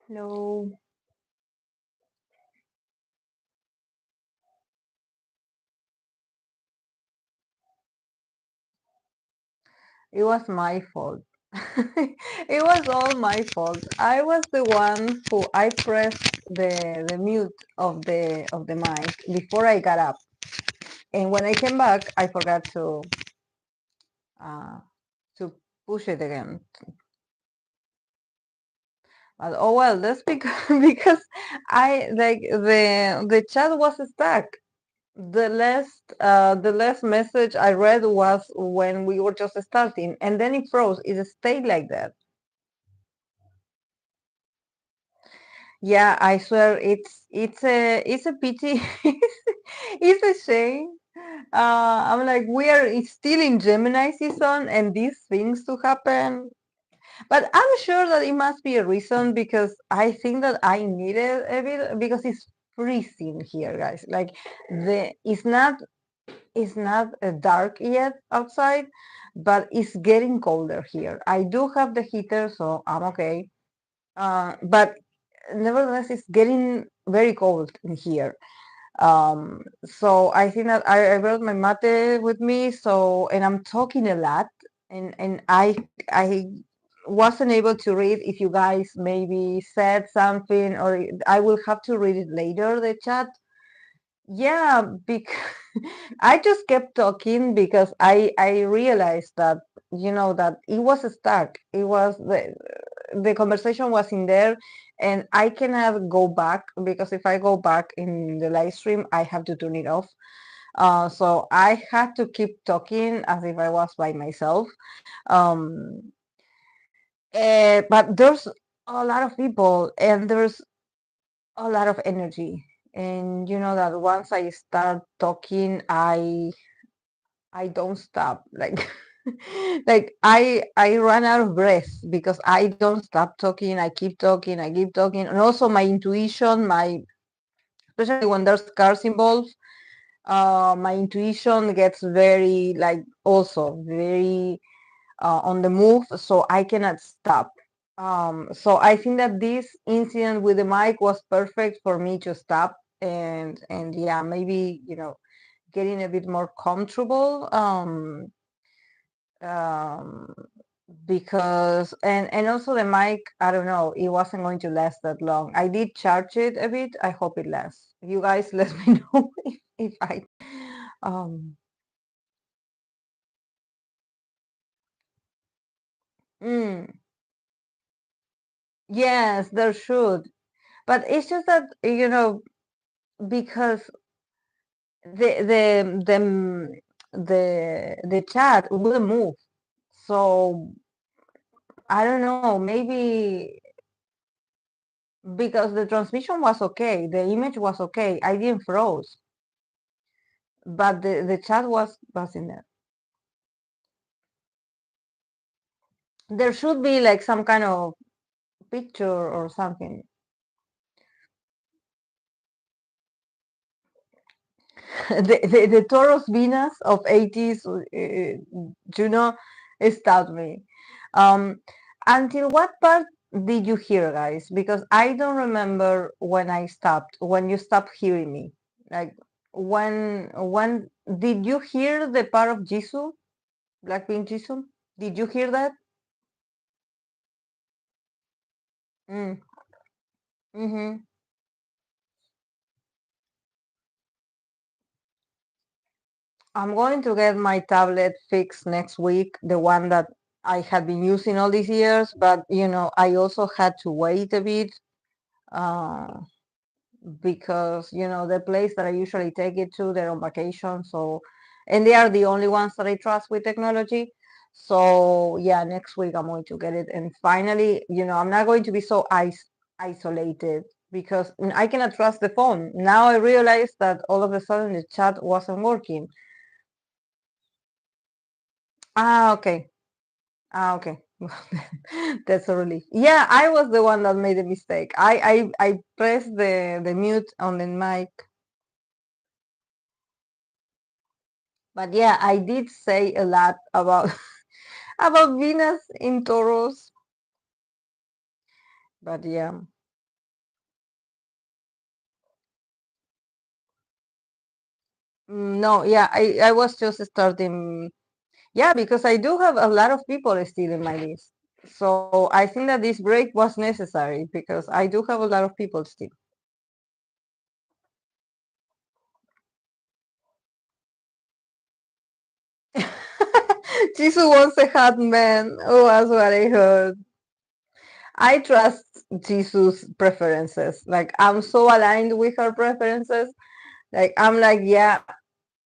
Hello. It was my fault. It was all my fault. I was the one who I pressed the mute of the mic before I got up. And when I came back, I forgot uh, to push it again. But oh well, that's because because I like the chat was stuck. The last message I read was when we were just starting, and then it froze. It stayed like that. Yeah, I swear it's a pity. It's a shame. I'm like we are still in Gemini season and these things to happen. But I'm sure that it must be a reason because I think that I need it a bit because it's freezing here, guys. Like the it's not dark yet outside, but it's getting colder here. I do have the heater, so I'm okay. But nevertheless, it's getting very cold in here. So I think that I brought my mate with me. So and I'm talking a lot, and I wasn't able to read if you guys maybe said something, or I will have to read it later the chat. Yeah, because I just kept talking because I realized that that it was stuck. It was the conversation was in there, and I cannot go back because if I go back in the live stream, I have to turn it off. So I had to keep talking as if I was by myself. Um, but there's a lot of people, and there's a lot of energy, and you know that once I start talking, I don't stop. Like like I run out of breath because I don't stop talking. I keep talking. I keep talking, and also my intuition, my especially when there's cars involved, my intuition gets very like also very on the move, so I cannot stop. So I think that this incident with the mic was perfect for me to stop and yeah, maybe getting a bit more comfortable. Um, because and also the mic, I don't know, it wasn't going to last that long. I did charge it a bit. I hope it lasts. You guys let me know if I um mm, yes, there should. But it's just that because the the the chat will move. So I don't know, maybe because the transmission was okay, the image was okay, I didn't froze, but the chat was in there. There should be like some kind of picture or something. The Taurus Venus of 80s Juno stopped me. Um, until what part did you hear, guys? Because I don't remember when I stopped, when you stopped hearing me. Like when did you hear the part of Jisoo, Blackpink Jisoo? Did you hear that? Mm, mm-hmm. I'm going to get my tablet fixed next week, the one that I had been using all these years, but I also had to wait a bit uh, because the place that I usually take it to, they're on vacation, so and they are the only ones that I trust with technology. So yeah, next week I'm going to get it, and finally, I'm not going to be so isolated because I cannot trust the phone. Now I realize that all of a sudden the chat wasn't working. Ah, okay. Ah, okay. That's a relief. Yeah, I was the one that made a mistake. I pressed the mute on the mic. But yeah, I did say a lot about about Venus in Taurus. But yeah. No, yeah, I was just starting. Yeah, because I do have a lot of people still in my list. So I think that this break was necessary because I do have a lot of people still. Jisoo wants a hot man. Oh, that's what I heard. I trust Jisoo's preferences. Like I'm so aligned with her preferences. Like I'm like, yeah,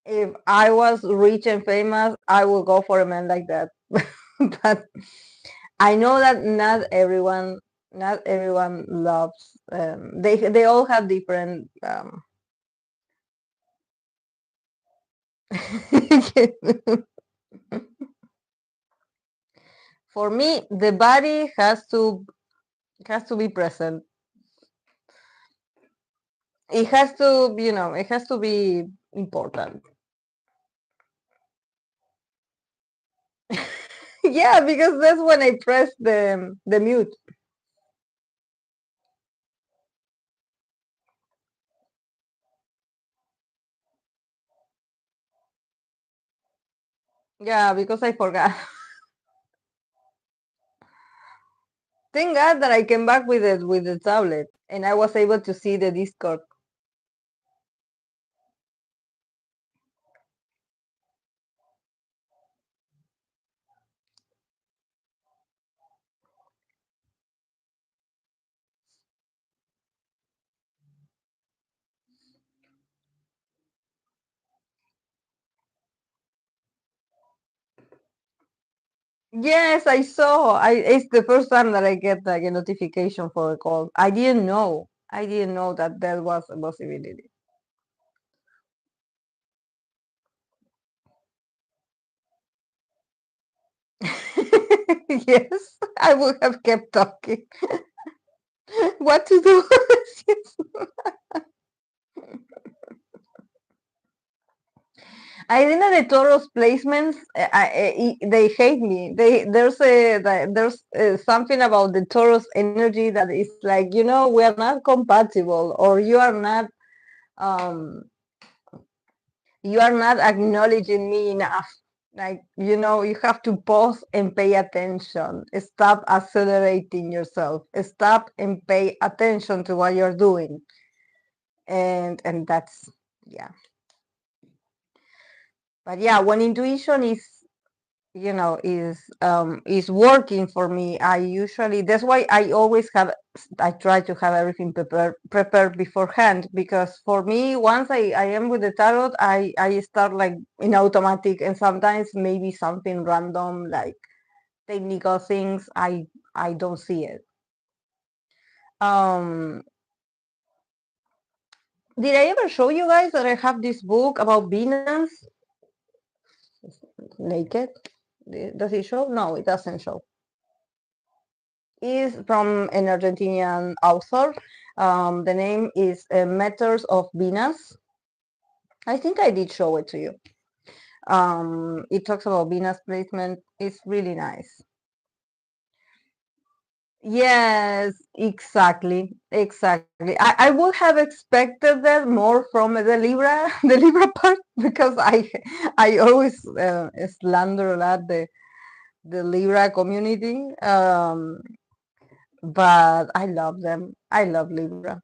if I was rich and famous, I would go for a man like that. But I know that not everyone loves. They all have different. For me, the body has to be present. It has to, it has to be important. Yeah, because that's when I press the mute. Yeah, because I forgot. Thank God that I came back with the tablet and I was able to see the Discord. Yes, I saw. It's the first time that I get like a notification for a call. I didn't know. I didn't know that that was a possibility. Yes, I would have kept talking. What to do? I think that the Toros placements, they hate me. There's something about the Taurus energy that is like, we are not compatible, or um, you are not acknowledging me enough. Like, you have to pause and pay attention. Stop accelerating yourself. Stop and pay attention to what you're doing. And that's, yeah. But yeah, when intuition is working for me, I usually that's why I try to have everything prepared beforehand, because for me, once I am with the tarot, I start like in automatic, and sometimes maybe something random like technical things, I don't see it. um did I ever show you guys that I have this book about Venus naked? Does it show? No, it doesn't show. Is from an Argentinian author. The name is Matters of Venus. I think I did show it to you. It talks about Venus placement. It's really nice. Yes, exactly, exactly. I would have expected that more from the Libra, the Libra part, because I always slander a lot the Libra community. But I love them. I love Libra.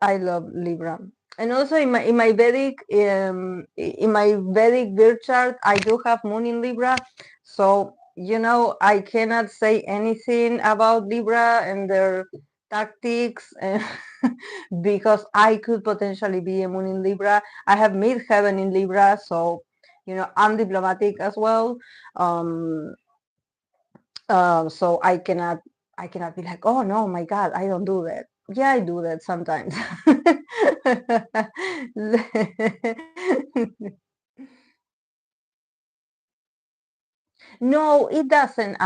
I love Libra. And also in my Vedic chart, I do have Moon in Libra. So, I cannot say anything about Libra and their tactics, because I could potentially be a Moon in Libra. I have midheaven in Libra, so I'm diplomatic as well. Um, so I cannot be like, oh no, my God, I don't do that. Yeah, I do that sometimes. No, it doesn't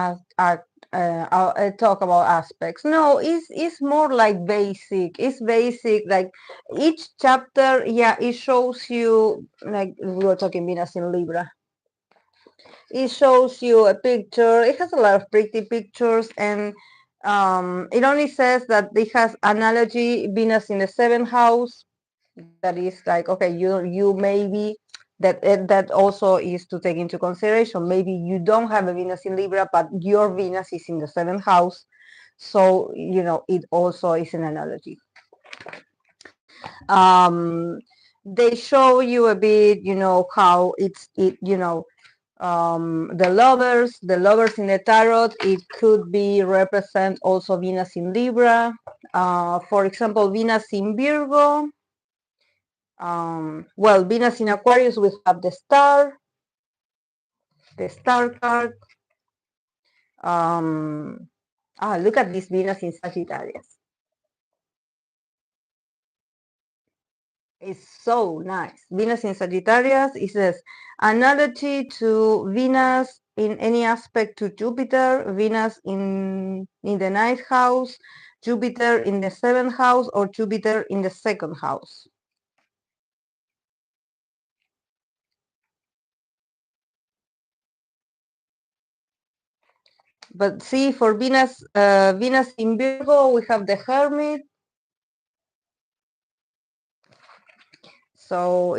talk about aspects. No, it's more like basic. It's basic. Like each chapter, yeah, it shows you, like we were talking Venus in Libra. It shows you a picture. It has a lot of pretty pictures, and It only says that it has analogy Venus in the seventh house. That is like, okay, you maybe that also is to take into consideration. Maybe you don't have a Venus in Libra, but your Venus is in the seventh house, so it also is an analogy. um, they show you a bit, how the lovers in the tarot, it could be represent also Venus in Libra. For example, Venus in Virgo. Well, Venus in Aquarius, we have the star card. Look at this Venus in Sagittarius. It's so nice. Venus in Sagittarius, it says analogy to Venus in any aspect to Jupiter, Venus in the ninth house, Jupiter in the seventh house, or Jupiter in the second house. But see, for Venus in Virgo, we have the Hermit. So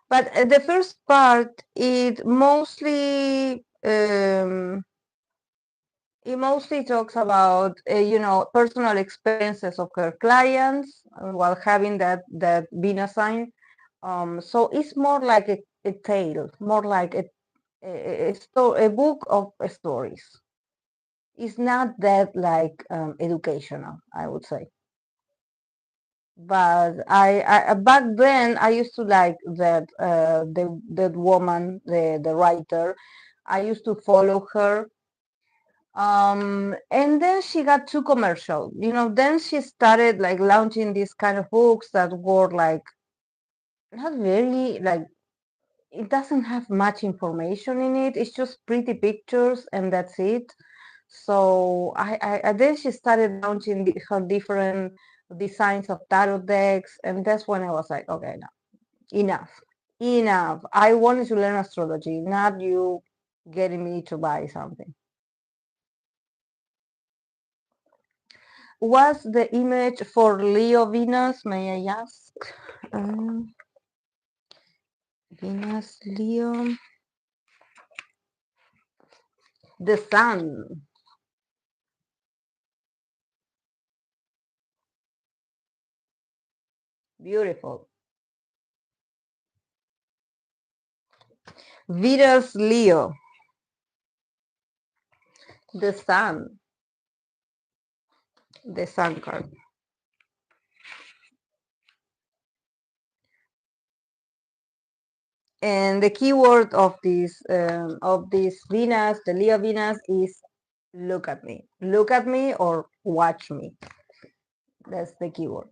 but the first part, it mostly talks about personal experiences of her clients while having that Venus sign. So it's more like a tale, more like a book of stories. It's not that like educational, I would say. But I back then I used to like that woman, the writer. I used to follow her. And then she got too commercial. Then she started like launching these kind of books that were like not very like, it doesn't have much information in it. It's just pretty pictures and that's it. So I then she started launching her different designs of tarot decks, and that's when I was like, okay, no, enough. I wanted to learn astrology, not you getting me to buy something. What's the image for Leo Venus, may I ask? Venus, Leo, the sun. Beautiful. Venus, Leo, the sun, the sun card. And the keyword of this Venus, the Leo Venus, is look at me. Look at me or watch me. That's the keyword.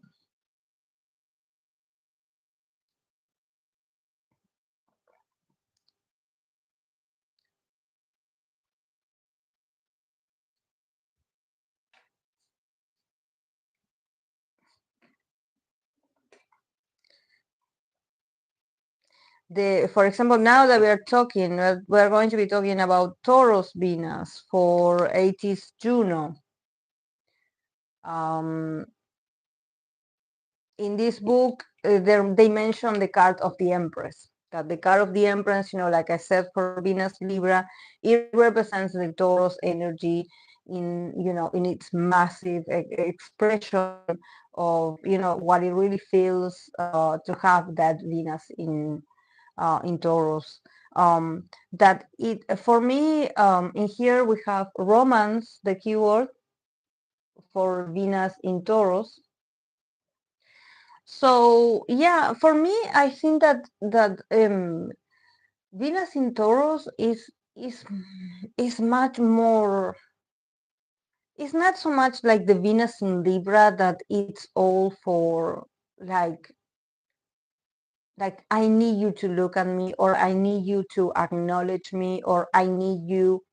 For example, now that we're going to be talking about Taurus Venus for 80s Juno. Um, in this book, they mention the card of the Empress. That the card of the Empress, like I said, for Venus Libra, it represents the Taurus energy in its massive expression of what it really feels to have that Venus in Taurus. That it for me, in here we have romance, the keyword for Venus in Taurus. So yeah, for me, I think that Venus in Taurus is much more. It's not so much like the Venus in Libra that it's all for like I need you to look at me, or I need you to acknowledge me, or I need you.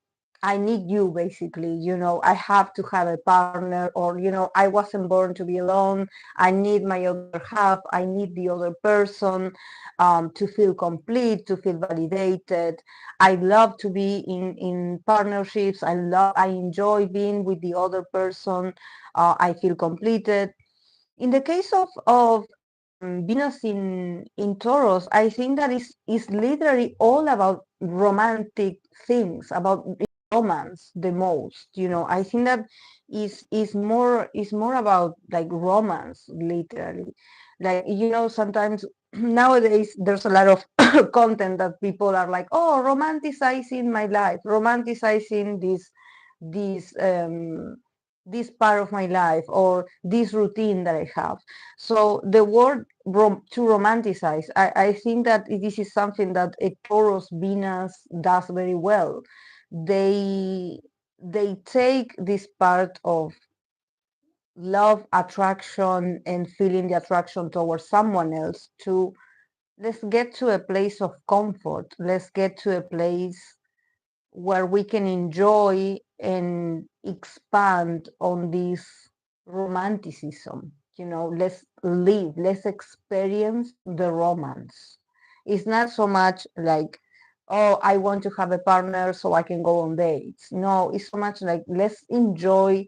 I need you, basically. I have to have a partner, or I wasn't born to be alone. I need my other half. I need the other person, to feel complete, to feel validated. I love to be in partnerships. I enjoy being with the other person. I feel completed. In the case of Venus in Taurus, I think that is literally all about romantic things, about romance the most. I think that is more about like romance, literally. Like, sometimes nowadays there's a lot of content that people are like, oh, romanticizing my life, romanticizing this part of my life, or this routine that I have. So the word to romanticize, I think that this is something that a Taurus Venus does very well. They take this part of love, attraction, and feeling the attraction towards someone else to, let's get to a place of comfort. Let's get to a place where we can enjoy and expand on this romanticism. Let's live, let's experience the romance. It's not so much like, oh, I want to have a partner so I can go on dates. No, it's so much like, let's enjoy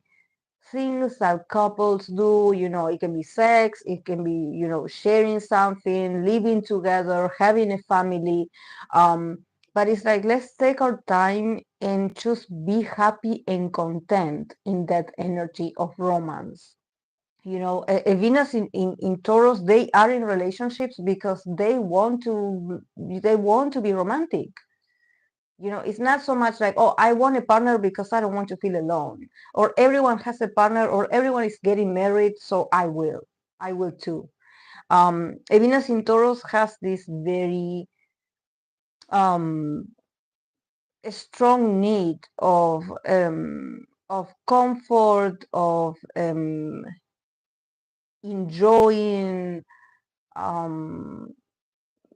things that couples do. It can be sex, it can be, sharing something, living together, having a family. But it's like, let's take our time and just be happy and content in that energy of romance. A Venus in Taurus, they are in relationships because they want to be romantic. It's not so much like, oh, I want a partner because I don't want to feel alone, or everyone has a partner, or everyone is getting married, so I will too. A Venus in Taurus has this very um, strong need of comfort, of enjoying. Um,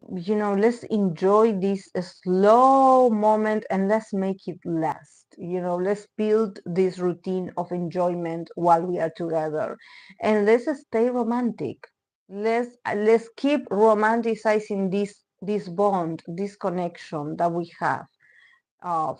let's enjoy this slow moment and let's make it last. Let's build this routine of enjoyment while we are together, and let's stay romantic. Let's keep romanticizing this bond, this connection that we have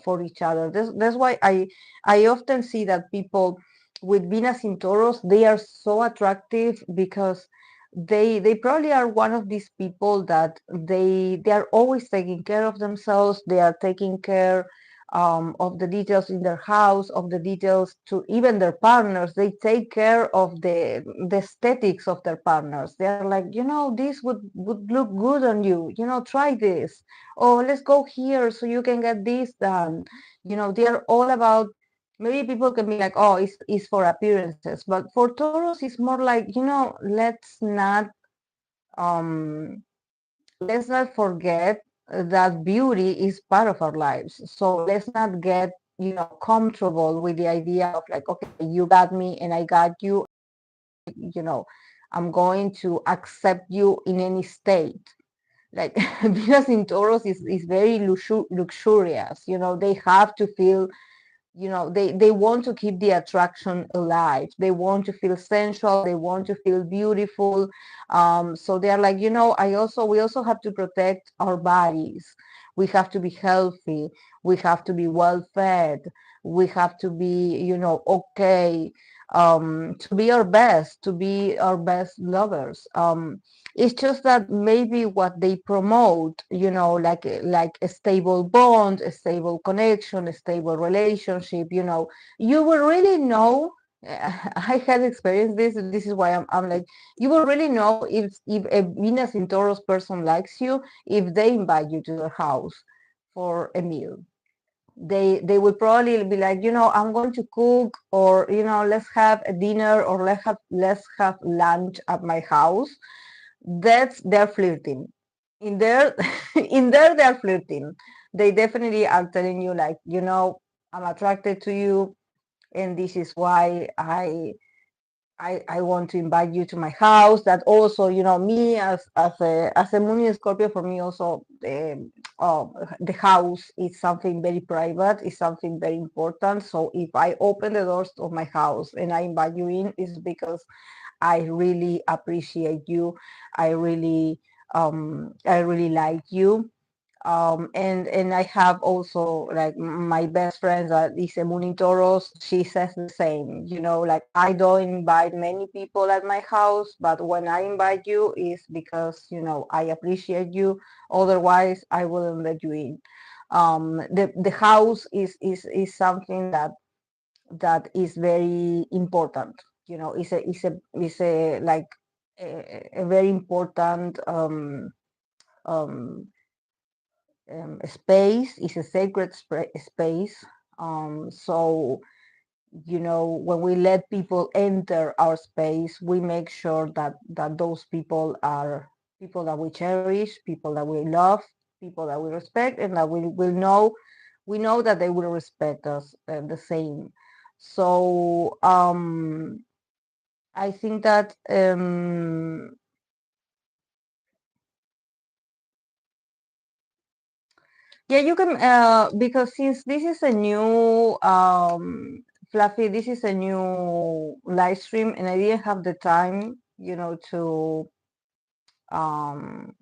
for each other. That's why I often see that people with Venus in Taurus, they are so attractive because they probably are one of these people that they are always taking care of themselves. They are taking care of the details in their house, of the details to even their partners. They take care of the aesthetics of their partners. They are like, this would look good on you. Try this. Oh, let's go here so you can get this done. They are all about, maybe people can be like, oh, it's for appearances, but for Taurus it's more like, um let's not forget that beauty is part of our lives. So let's not get comfortable with the idea of like, okay, you got me and I got you. you know I'm going to accept you in any state. Like Venus in Taurus is very luxurious. They have to feel, they want to keep the attraction alive. They want to feel sensual. They want to feel beautiful. So they're like, we also have to protect our bodies. We have to be healthy. We have to be well fed. We have to be, okay, to be our best, to be our best lovers. It's just that maybe what they promote, like a stable bond, a stable connection, a stable relationship, you will really know. I had experienced this. This is why I'm like, you will really know if a Venus in Taurus person likes you if they invite you to their house for a meal. They will probably be like, I'm going to cook, or let's have a dinner, or let's have lunch at my house. That's They're flirting. In there, in there they're flirting. They definitely are telling you like, I'm attracted to you, and this is why I want to invite you to my house. That also, me as a moon in Scorpio, for me also, the house is something very private, is something very important. So if I open the doors of my house and I invite you in, it's because I really appreciate you. I really I really like you. And I have also like my best friend that is a Moon in Taurus. She says the same. Like I don't invite many people at my house, but when I invite you, is because I appreciate you. Otherwise, I wouldn't let you in. The house is something that is very important. Is a like a very important um, space. Is a sacred space. So when we let people enter our space, we make sure that those people are people that we cherish, people that we love, people that we respect, and that we know that they will respect us the same. So I think that yeah, you can because since this is a new Fluffy, this is a new live stream, and I didn't have the time, um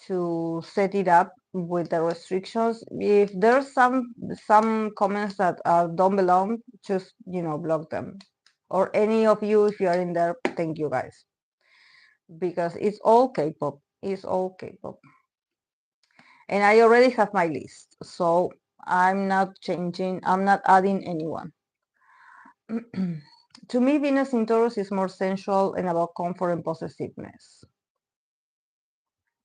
to set it up with the restrictions. If there's some comments that don't belong, just block them. Or any of you, if you are in there, thank you guys, because it's all K-pop. It's all K-pop. And I already have my list, so I'm not changing, I'm not adding anyone. To me, Venus in Taurus is more sensual and about comfort and possessiveness,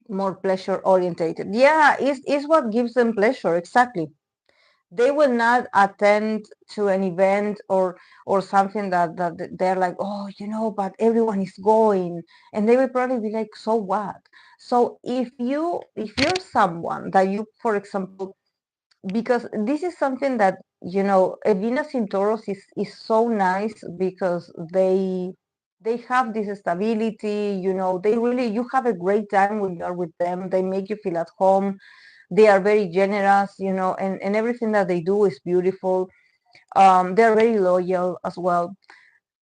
more pleasure orientated. Yeah, it's what gives them pleasure, exactly. They will not attend to an event or something that they're like, oh, but everyone is going, and they will probably be like, so what? So if you're someone that you, for example, because this is something that a Venus in Taurus is so nice because they have this stability. They really, you have a great time when you're with them. They make you feel at home. They are very generous, and everything that they do is beautiful. They're very loyal as well.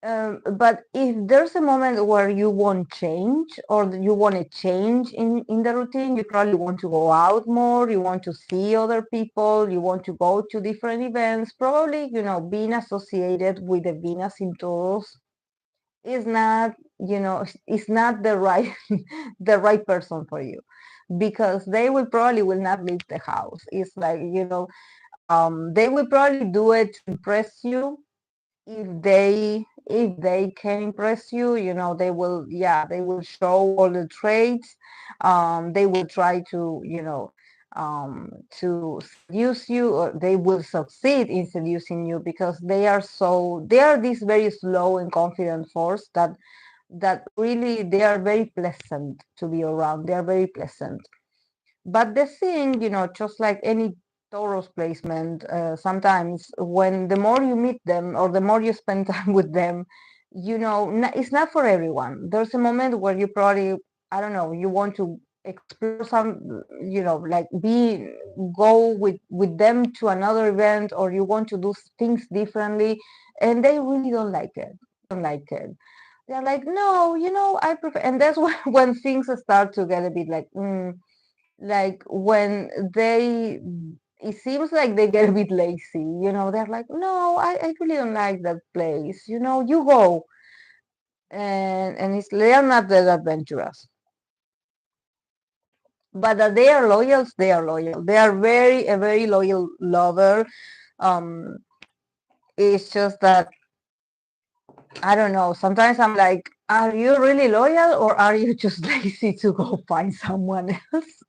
But if there's a moment where you want change, or you want to change in the routine, you probably want to go out more, you want to see other people, you want to go to different events. Probably, being associated with the Venus in Taurus is not, is not the right the right person for you, because they will probably will not leave the house. It's like, they will probably do it to impress you. If they can impress you, they will, yeah, they will show all the traits. They will try to seduce you, or they will succeed in seducing you, because they are this very slow and confident force that really they are very pleasant to be around. They are very pleasant. But the thing, just like any Taurus placement, sometimes when the more you meet them or the more you spend time with them, it's not for everyone. There's a moment where you probably, I don't know, you want to explore some, like go with them to another event, or you want to do things differently, and they really don't like it. Don't like it. They're like, no, I prefer, and that's when things start to get a bit like when it seems like they get a bit lazy. They're like, no, I really don't like that place. You go, and they are not that adventurous. But that they are loyal, they are loyal. They are a very loyal lover. um it's just that, I don't know, sometimes I'm like, are you really loyal, or are you just lazy to go find someone else?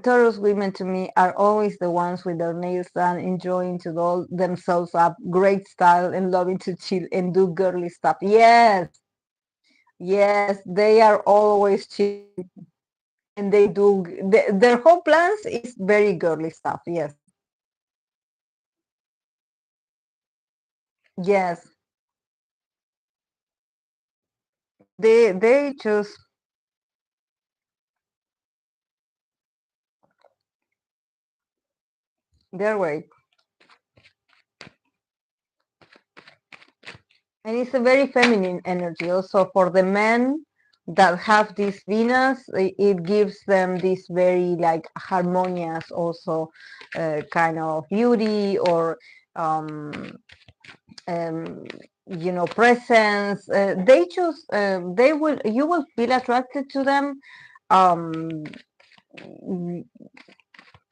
Taurus women to me are always the ones with their nails done, enjoying to doll themselves up, great style, and loving to chill and do girly stuff. Yes, yes, they are always chill, and they do their whole plans is very girly stuff. Yes, Yes, they choose their way. And it's a very feminine energy also for the men that have this Venus. It gives them this very like harmonious also kind of beauty or um, um, presence. They choose. They will. You will feel attracted to them. Um,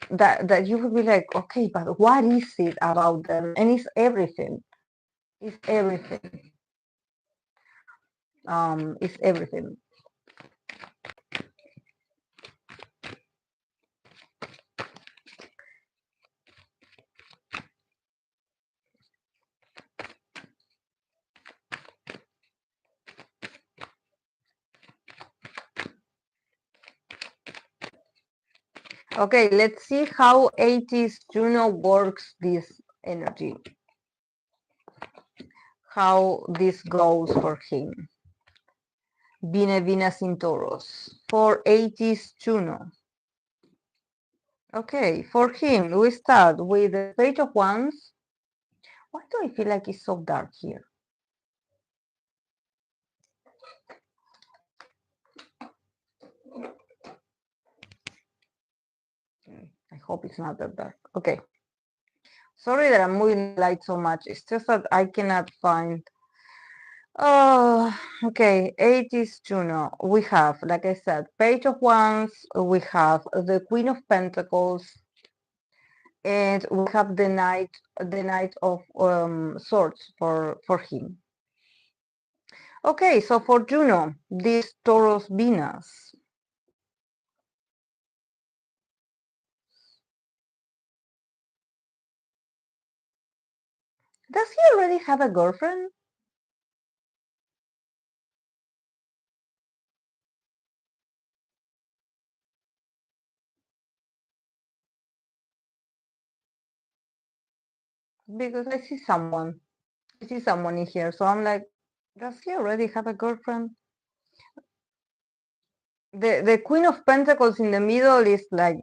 that you will be like, okay, but what is it about them? And it's everything. It's everything. It's everything. Okay, let's see how 80s Juno works this energy, how this goes for him. Venus in Taurus for 80s Juno. Okay, for him, we start with the Page of Wands. Why do I feel like it's so dark here? I hope it's not that dark. Okay. Sorry that I'm moving the light so much. It's just that I cannot find. Oh, okay. 80s Juno. We have, like I said, Page of Wands. We have the Queen of Pentacles, and we have the Knight of Swords for him. Okay, so for Juno, this Taurus Venus. Does he already have a girlfriend? Because I see someone. I see someone in here. So I'm like, does he already have a girlfriend? The Queen of Pentacles in the middle is like,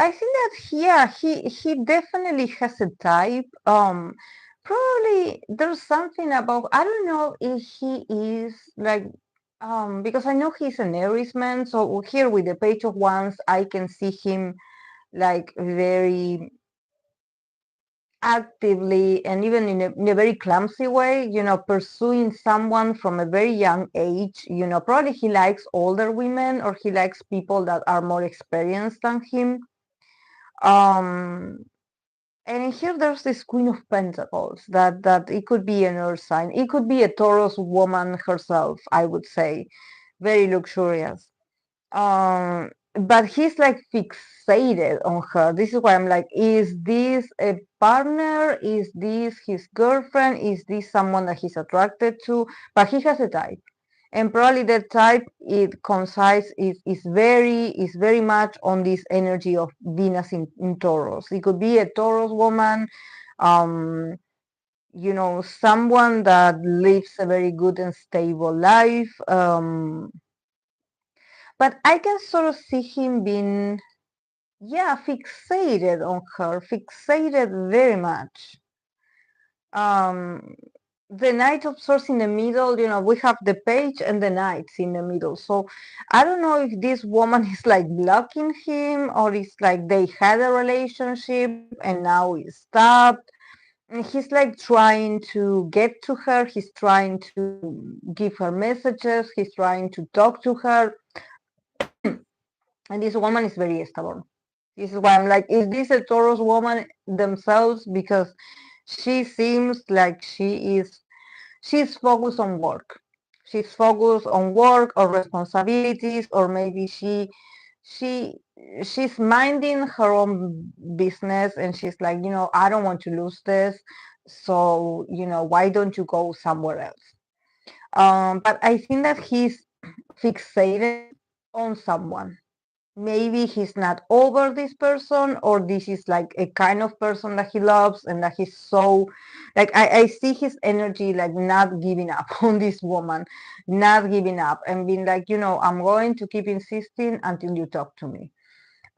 I think that yeah, he definitely has a type. Probably there's something about I don't know if he is like because I know he's an Aries man. So here with the Page of Wands, I can see him like very actively and even in a very clumsy way, pursuing someone from a very young age. Probably he likes older women or he likes people that are more experienced than him. Um, and here there's this Queen of Pentacles that it could be an earth sign. It could be a Taurus woman herself, I would say. Very luxurious. But he's like fixated on her. This is why I'm like, is this a partner? Is this his girlfriend? Is this someone that he's attracted to? But he has a type. And probably the type it coincides is very much on this energy of Venus in Taurus. It could be a Taurus woman, um, someone that lives a very good and stable life. But I can sort of see him being, yeah, fixated on her, fixated very much. Um, the Knight of Swords in the middle, we have the page and the knights in the middle. So I don't know if this woman is like blocking him or it's like they had a relationship and now it stopped. And he's like trying to get to her. He's trying to give her messages. He's trying to talk to her. And this woman is very stubborn. This is why I'm like, is this a Taurus woman themselves? Because she seems like she's focused on work. She's focused on work or responsibilities, or maybe she she's minding her own business and she's like, I don't want to lose this. So, why don't you go somewhere else? But I think that he's fixated on someone. Maybe he's not over this person, or this is like a kind of person that he loves, and that he's so like I see his energy like not giving up on this woman, not giving up and being like, I'm going to keep insisting until you talk to me.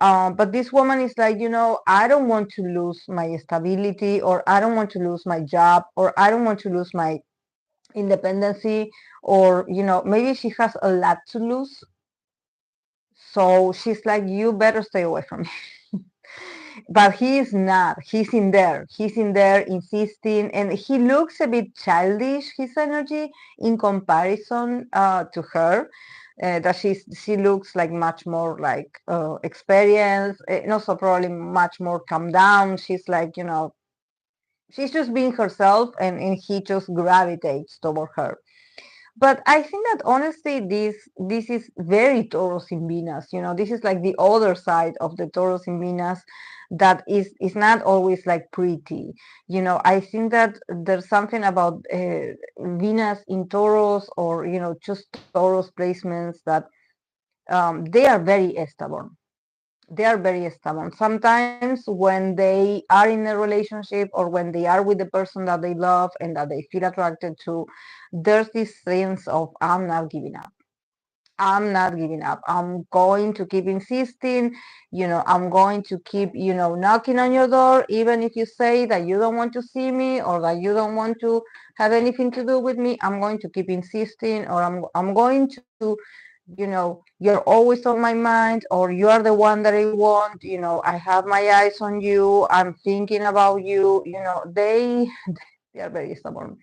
But this woman is like, I don't want to lose my stability, or I don't want to lose my job, or I don't want to lose my independency, or maybe she has a lot to lose. So she's like, you better stay away from me. But he is not. He's in there insisting, and he looks a bit childish, his energy, in comparison to her. That she looks like much more like experienced, and also probably much more calm down. She's like, she's just being herself, and he just gravitates toward her. But I think that honestly, this is very Taurus in Venus. This is like the other side of the Taurus in Venus, that is not always like pretty. I think that there's something about Venus in Taurus, or just Taurus placements, that they are very stubborn. They are very stubborn. Sometimes when they are in a relationship, or when they are with the person that they love and that they feel attracted to, there's this sense of, I'm not giving up. I'm not giving up. I'm going to keep insisting. I'm going to keep, knocking on your door, even if you say that you don't want to see me, or that you don't want to have anything to do with me. I'm going to keep insisting, or I'm going to, you're always on my mind, or you are the one that I want. I have my eyes on you. I'm thinking about you. They are very stubborn.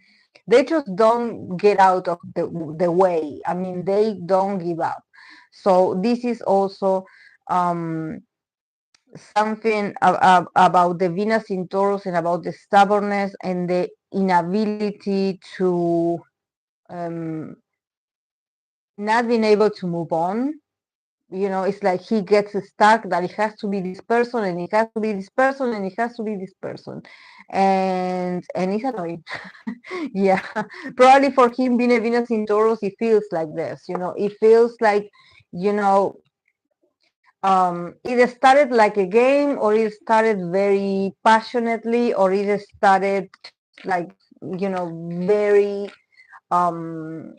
They just don't get out of the way. I mean, they don't give up. So this is also um, something about the Venus in Taurus, and about the stubbornness and the inability to um, not being able to move on. It's like he gets stuck, that it has to be this person, and it has to be this person, and it has to be this person, and it's annoying. Yeah, probably for him, being a Venus in Taurus, it feels like this. It feels like, you know it started like a game, or it started very passionately, or it started just like, very um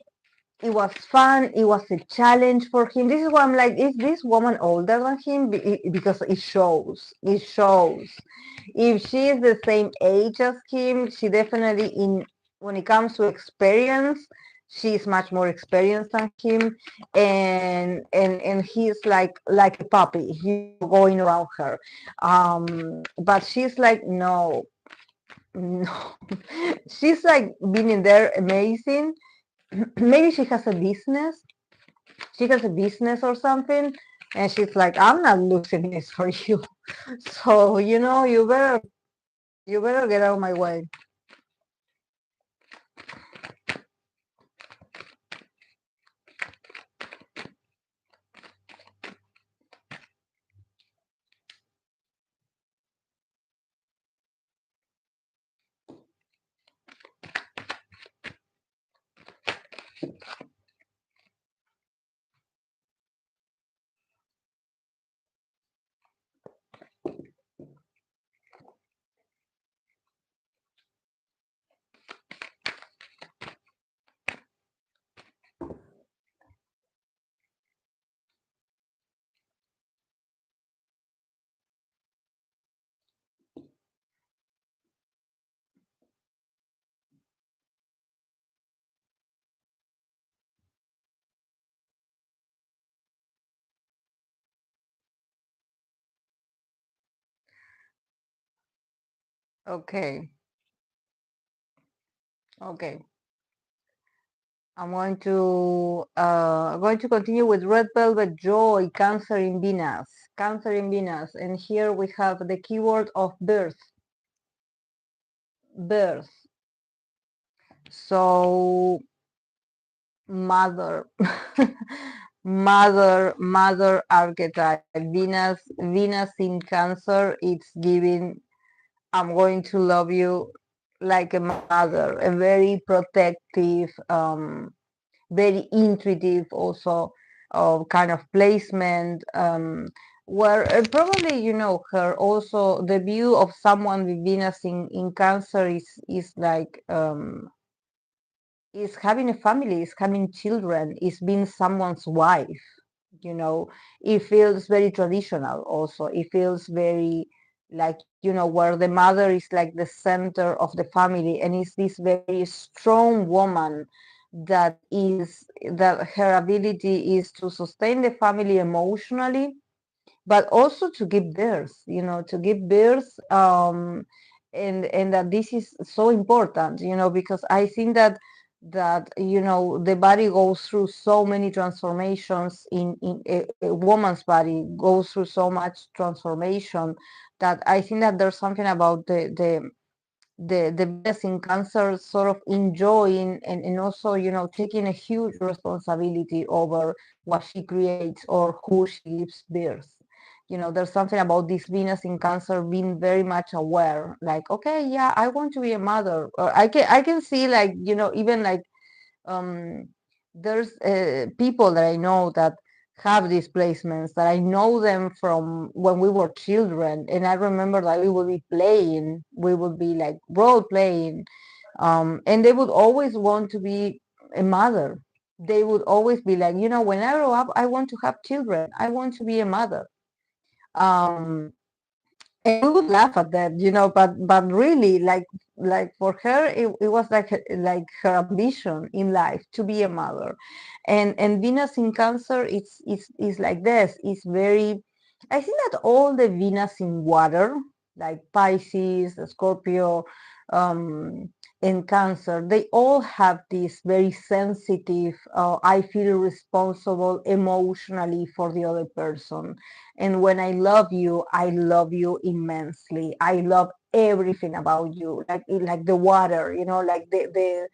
it was fun. It was a challenge for him. This is why I'm like, is this woman older than him? Because it shows. It shows. If she is the same age as him, she definitely, in when it comes to experience, she's much more experienced than him, and he's like a puppy, going around her. But she's like, no, no. She's like being in there amazing. Maybe she has a business or something, and she's like, I'm not losing this for you. So you better get out of my way. Okay. Okay. I'm going to continue with Red Velvet Joy, Cancer in Venus. Cancer in Venus. And here we have the keyword of birth. Birth. So mother. Mother archetype. Venus in Cancer, it's giving, I'm going to love you like a mother, a very protective, very intuitive also kind of placement, where probably, her also the view of someone with Venus in Cancer is like, is having a family, is having children, is being someone's wife. It feels very traditional also. It feels very like, where the mother is like the center of the family, and is this very strong woman that her ability is to sustain the family emotionally, but also to give birth, to give birth, and that this is so important, because I think that the body goes through so many transformations. In a woman's body goes through so much transformation, that I think that there's something about the Venus in Cancer sort of enjoying, and also, taking a huge responsibility over what she creates or who she gives birth. There's something about this Venus in Cancer being very much aware, like, okay, yeah, I want to be a mother. Or I can see, like, even like, um, there's people that I know that have these placements, that I know them from when we were children, and I remember that we would be like role playing, and they would always want to be a mother. They would always be like, when I grow up, I want to have children. I want to be a mother. Um, and we would laugh at that, but really, like for her, it was like her ambition in life to be a mother. And Venus in Cancer, it's like this. It's very, I think that all the Venus in water, like Pisces, Scorpio, um and Cancer, they all have this very sensitive, I feel responsible emotionally for the other person. And when I love you immensely. I love everything about you, like the water, like the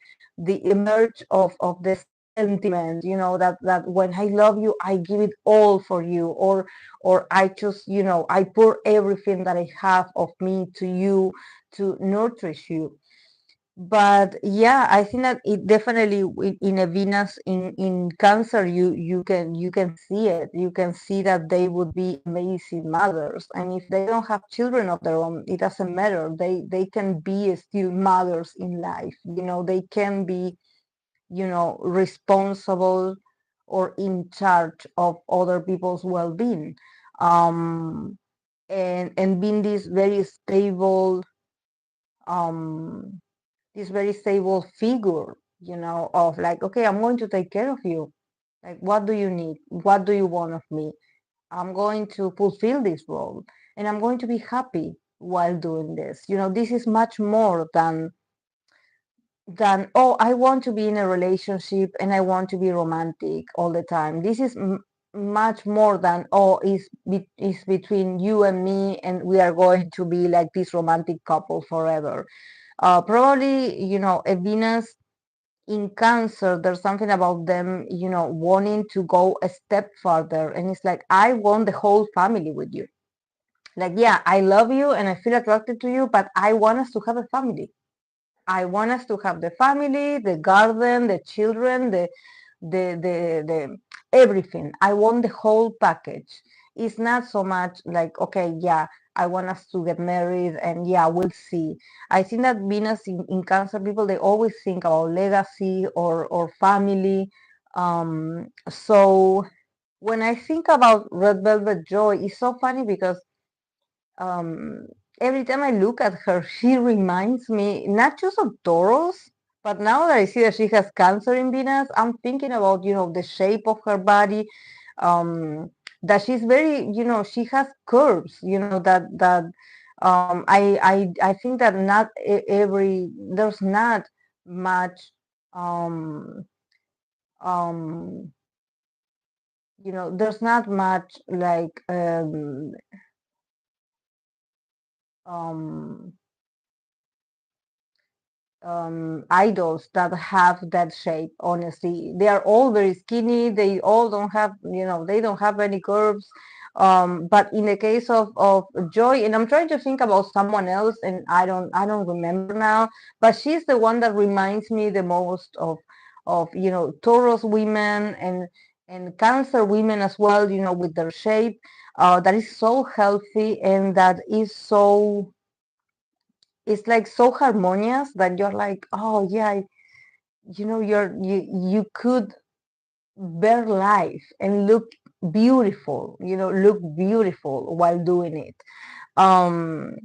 emerge of the sentiment, that when I love you, I give it all for you, or I just, I pour everything that I have of me to you to nurture you. But yeah, I think that it definitely, in a Venus in Cancer, you can see it. You can see that they would be amazing mothers, and if they don't have children of their own, it doesn't matter. They can be still mothers in life. They can be, responsible or in charge of other people's well-being, um and being um this very stable figure, of like, okay, I'm going to take care of you. Like, what do you need? What do you want of me? I'm going to fulfill this role, and I'm going to be happy while doing this. This is much more than, oh, I want to be in a relationship and I want to be romantic all the time. This is much more than, oh, it's between you and me, and we are going to be like this romantic couple forever. Probably, a Venus in Cancer, there's something about them, wanting to go a step further. And it's like, I want the whole family with you. Like, yeah, I love you and I feel attracted to you, but I want us to have a family. I want us to have the family, the garden, the children, the everything. I want the whole package. It's not so much like, okay, yeah, I want us to get married, and yeah, we'll see. I think that Venus in Cancer people, they always think about legacy or family. So when I think about Red Velvet Joy, it's so funny because, um, every time I look at her, she reminds me not just of Taurus, but now that I see that she has Cancer in Venus, I'm thinking about, the shape of her body, that she's very, she has curves, I think that not there's not much, um, um, there's not much like, um, idols that have that shape. Honestly, they are all very skinny. They all don't have, they don't have any curves. But in the case of Joy, and I'm trying to think about someone else, and I don't remember now, but she's the one that reminds me the most of Taurus women and Cancer women as well, with their shape, that is so healthy and that is so, it's like so harmonious that you're like, oh yeah, you could bear life and look beautiful, look beautiful while doing it. um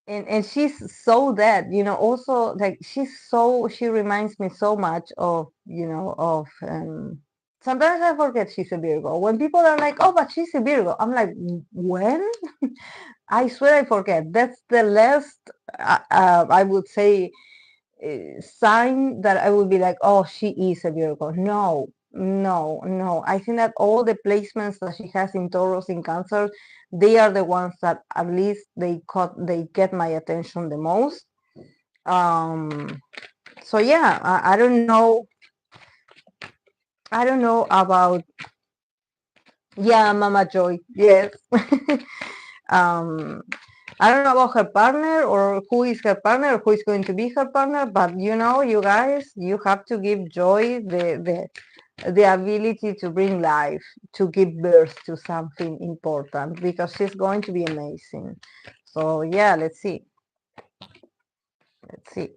and she's so that, also, like, she reminds me so much of, sometimes I forget she's a Virgo. When people are like, oh, but she's a Virgo, I'm like, when? I swear I forget. That's the last, I would say, sign that I would be like, oh, she is a Virgo. No, no, no. I think that all the placements that she has in Taurus, in Cancer, they are the ones that at least they get my attention the most. Um, so yeah, I don't know. I don't know about, yeah, Mama Joy. Yes. um, I don't know about her partner or who is her partner or who is going to be her partner, but you guys, you have to give Joy the ability to bring life, to give birth to something important, because she's going to be amazing. So yeah, let's see. Let's see.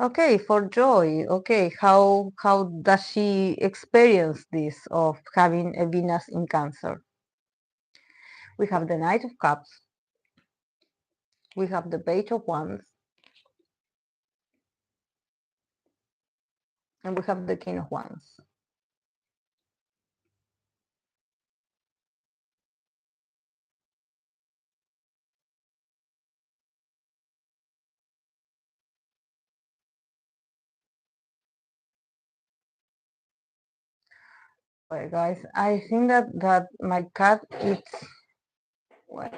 Okay, for Joy, okay, how does she experience this of having a Venus in Cancer? We have the Knight of Cups, we have the Page of Wands, and we have the King of Wands. Well, guys, I think that my cat, it's, well,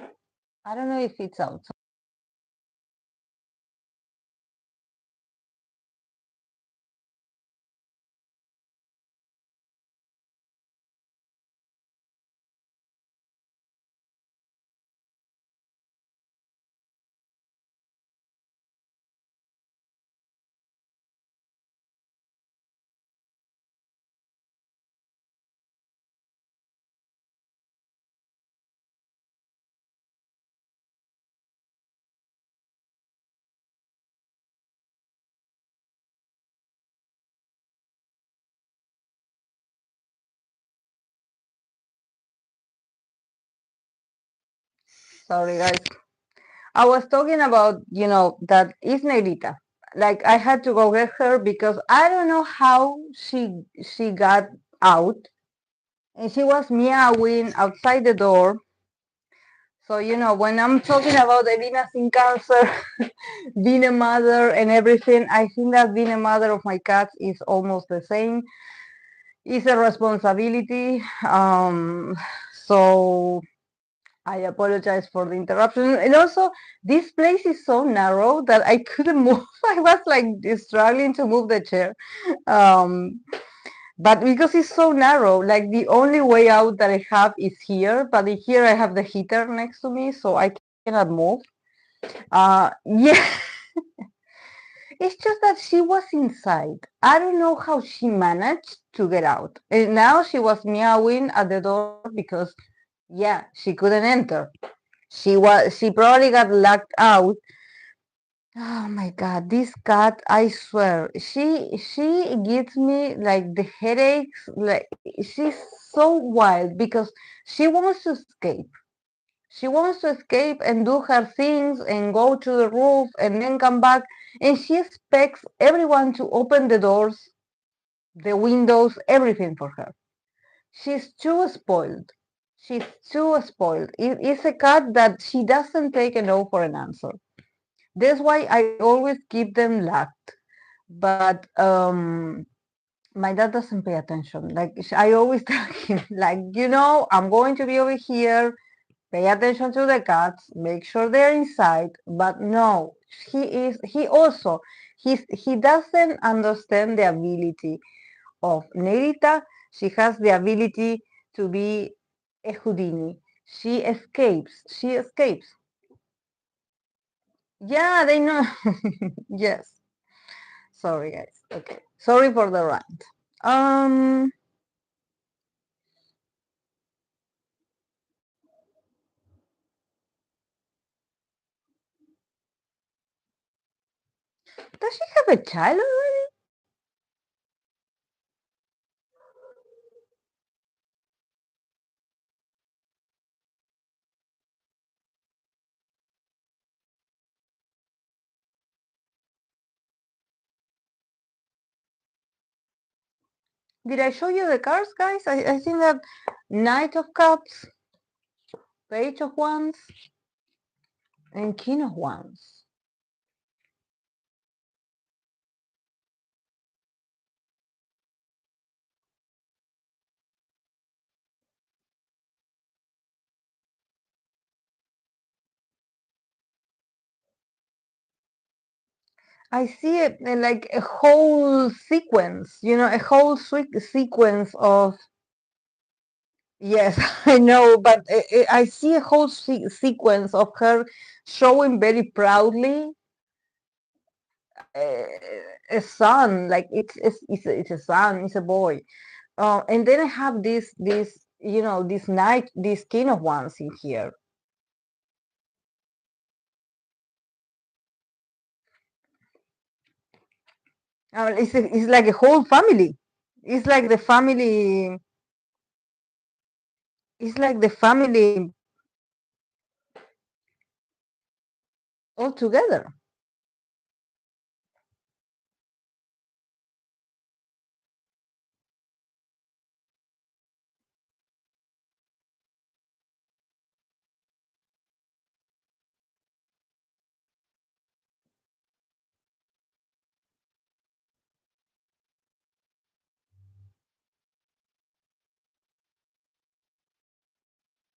I don't know if it's outside. Sorry, guys. I was talking about, that is Negrita. Like, I had to go get her because I don't know how she got out, and she was meowing outside the door. So, when I'm talking about the Venus in Cancer, being a mother and everything, I think that being a mother of my cats is almost the same. It's a responsibility. So I apologize for the interruption. And also, this place is so narrow that I couldn't move. I was like struggling to move the chair. Um, but because it's so narrow, like the only way out that I have is here. But here I have the heater next to me, so I cannot move. Yeah, it's just that she was inside. I don't know how she managed to get out. And now she was meowing at the door because, yeah, she couldn't enter. She probably got locked out. Oh my God, this cat, I swear, she gives me like the headaches. Like, she's so wild because she wants to escape. She wants to escape and do her things and go to the roof and then come back. And she expects everyone to open the doors, the windows, everything for her. She's too spoiled. She's too spoiled. It's a cat that she doesn't take a no for an answer. That's why I always keep them locked. But my dad doesn't pay attention. Like, I always tell him, like, I'm going to be over here. Pay attention to the cats. Make sure they're inside. But no, he doesn't understand the ability of Nerita. She has the ability to be a Houdini. She escapes. She escapes. Yeah, they know. Yes. Sorry, guys. Okay. Sorry for the rant. Um, does she have a child already? Did I show you the cards, guys? I think that Knight of Cups, Page of Wands, and King of Wands. I see it like a whole sequence, a whole sequence of. Yes, I know, but I see a whole sequence of her showing very proudly uh, a son, like it's a son, it's a boy. And then I have this knight, this king of wands in here. It's like a whole family. It's like the family. It's like the family all together.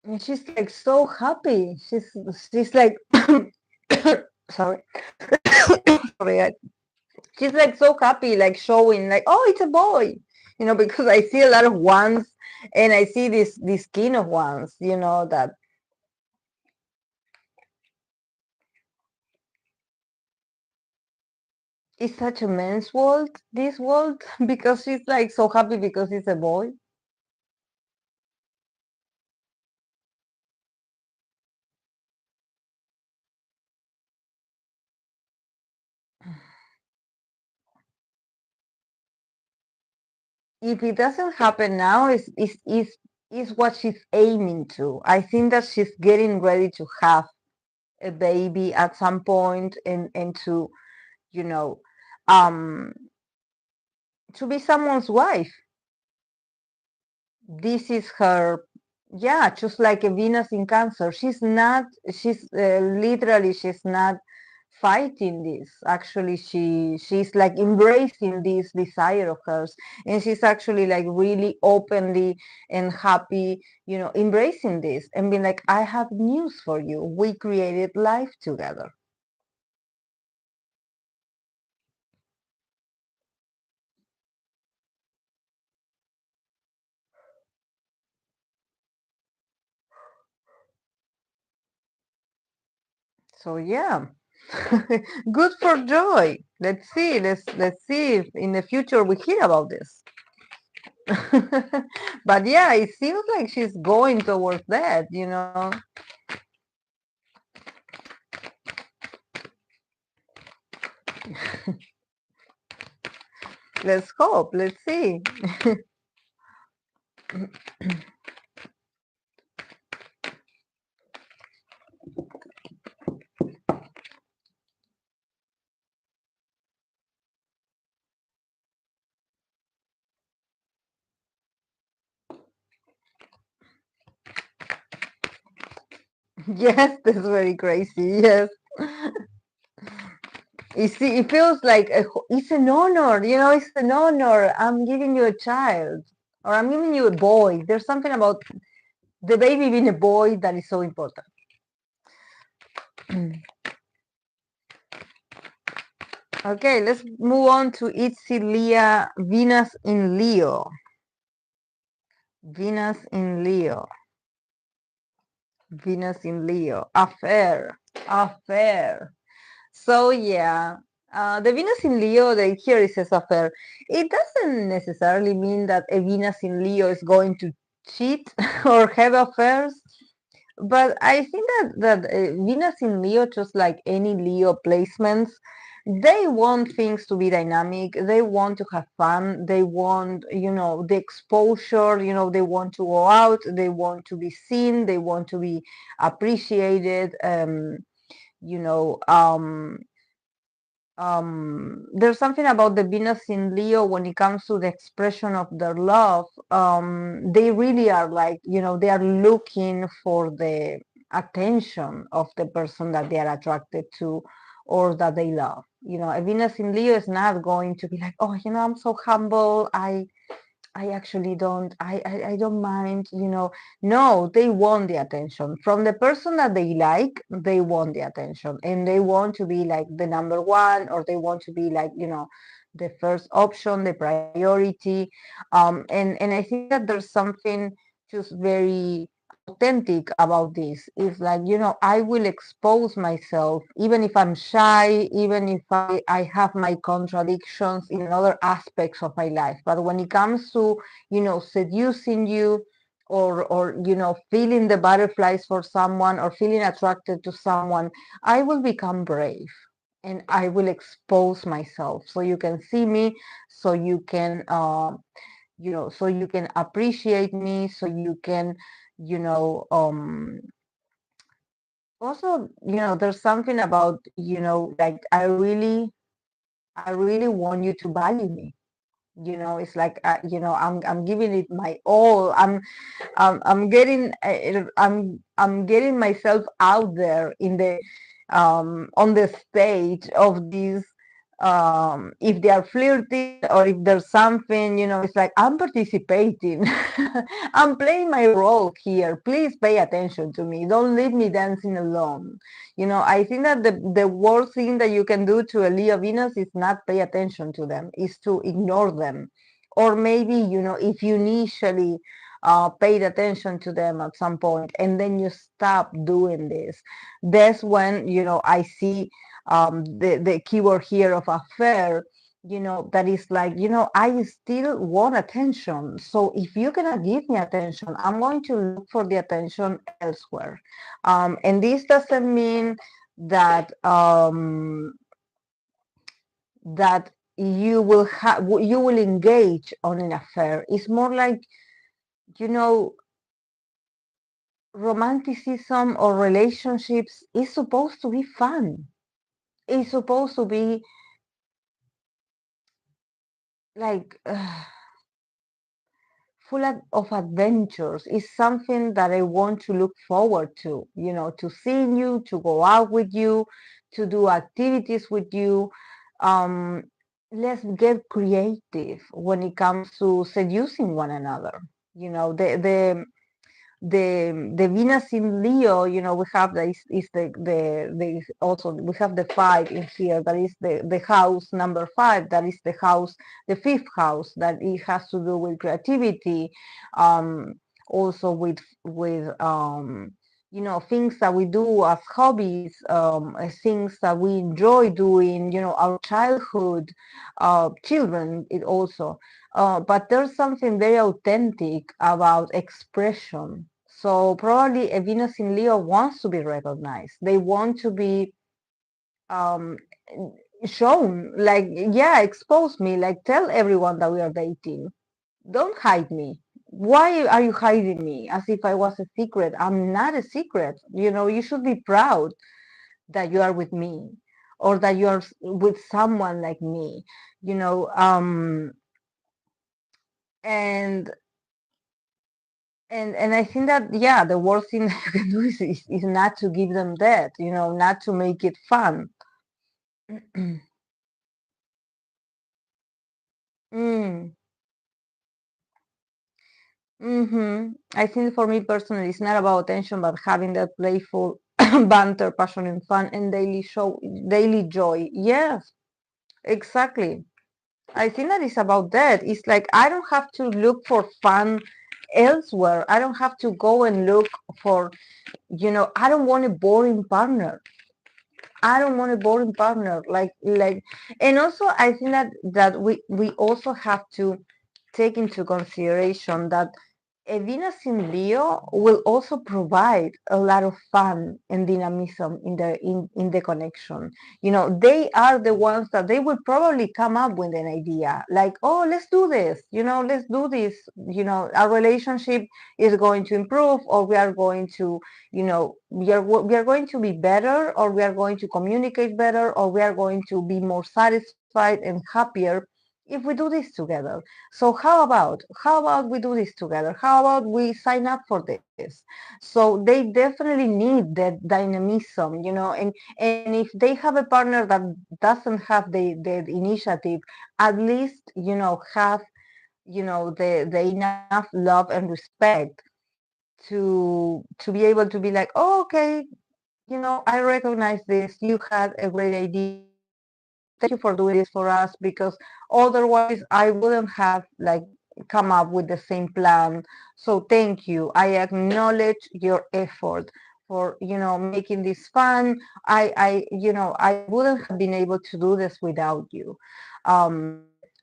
And she's like so happy. She's like sorry. Sorry. She's like so happy, like showing like, oh, it's a boy. Because I see a lot of ones and I see this skin of ones, that is such a men's world, this world, because she's like so happy because it's a boy. If it doesn't happen now, is what she's aiming to. I think that she's getting ready to have a baby at some point and you know um to be someone's wife. This is her. Yeah, just like a Venus in Cancer, she's not fighting this. Actually, she's like embracing this desire of hers, and she's actually like really openly and happy, embracing this and being like, I have news for you, we created life together. So yeah. Good for Joy. Let's see if in the future we hear about this. But yeah, it seems like she's going towards that. Let's hope. Let's see. Yes, that's very crazy. Yes. It feels like it's an honor. It's an honor. I'm giving you a child, or I'm giving you a boy. There's something about the baby being a boy that is so important. Okay, let's move on to Itzy Leah, Venus in Leo. Venus in Leo. Venus in Leo. Affair. Affair. So yeah, the Venus in Leo that here is a affair. It doesn't necessarily mean that a Venus in Leo is going to cheat or have affairs. But I think that Venus in Leo, just like any Leo placements, they want things to be dynamic. They want to have fun. They want, the exposure. They want to go out. They want to be seen. They want to be appreciated. You know, there's something about the Venus in Leo when it comes to the expression of their love. They really are like, they are looking for the attention of the person that they are attracted to or that they love. A Venus in Leo is not going to be like, oh, I'm so humble. I actually don't. I don't mind. No, they want the attention from the person that they like. They want the attention, and they want to be like the number one, or they want to be like the first option, the priority. And I think that there's something just very authentic about this. It's like, I will expose myself even if I'm shy, even if I have my contradictions in other aspects of my life. But when it comes to, seducing you, or feeling the butterflies for someone, or feeling attracted to someone, I will become brave, and I will expose myself so you can see me, so you can so you can appreciate me, so you can you know also, there's something about, like I really want you to value me. It's like, I'm giving it my all. I'm getting I'm getting myself out there in the on the stage of these, if they are flirting or if there's something, it's like I'm participating. I'm playing my role here. Please pay attention to me. Don't leave me dancing alone. I think that the worst thing that you can do to a Leo Venus is not pay attention to them, is to ignore them. Or maybe, if you initially paid attention to them at some point and then you stop doing this, that's when, I see the keyword here of affair, that is like, I still want attention. So if you cannot give me attention, I'm going to look for the attention elsewhere. And this doesn't mean that that you will engage on an affair. It's more like, you know romanticism or relationships is supposed to be fun. It's supposed to be like full of adventures. Is something that I want to look forward to, to seeing you, to go out with you, to do activities with you. Um, let's get creative when it comes to seducing one another. The Venus in Leo, we have is the also we have the 5 in here. That is the house number 5. That is the fifth house, that it has to do with creativity, um, also with things that we do as hobbies, things that we enjoy doing, our childhood, children, it also. But there's something very authentic about expression. So probably a Venus in Leo wants to be recognized. They want to be um, shown, like, yeah, expose me, like tell everyone that we are dating. Don't hide me. Why are you hiding me as if I was a secret? I'm not a secret. You should be proud that you are with me, or that you are with someone like me. You know, and and I think that, yeah, the worst thing that you can do is not to give them that, not to make it fun. mm, I think for me personally, it's not about attention, but having that playful banter, passion, and fun, and daily joy. Yes, exactly. I think that is about that. It's like I don't have to look for fun elsewhere. I don't have to go and look for, I don't want a boring partner. I don't want a boring partner. And also I think that we also have to take into consideration that a Venus in Leo will also provide a lot of fun and dynamism in the connection. They are the ones that they will probably come up with an idea like, oh, let's do this. Let's do this. Our relationship is going to improve, or we are going to, we are going to be better, or we are going to communicate better, or we are going to be more satisfied and happier if we do this together. So how about we do this together? How about we sign up for this? So they definitely need that dynamism, and if they have a partner that doesn't have the initiative, at least have the enough love and respect to be able to be like, oh, okay, I recognize this. You had a great idea. Thank you for doing this for us, because otherwise I wouldn't have like come up with the same plan. So thank you. I acknowledge your effort for making this fun. I wouldn't have been able to do this without you.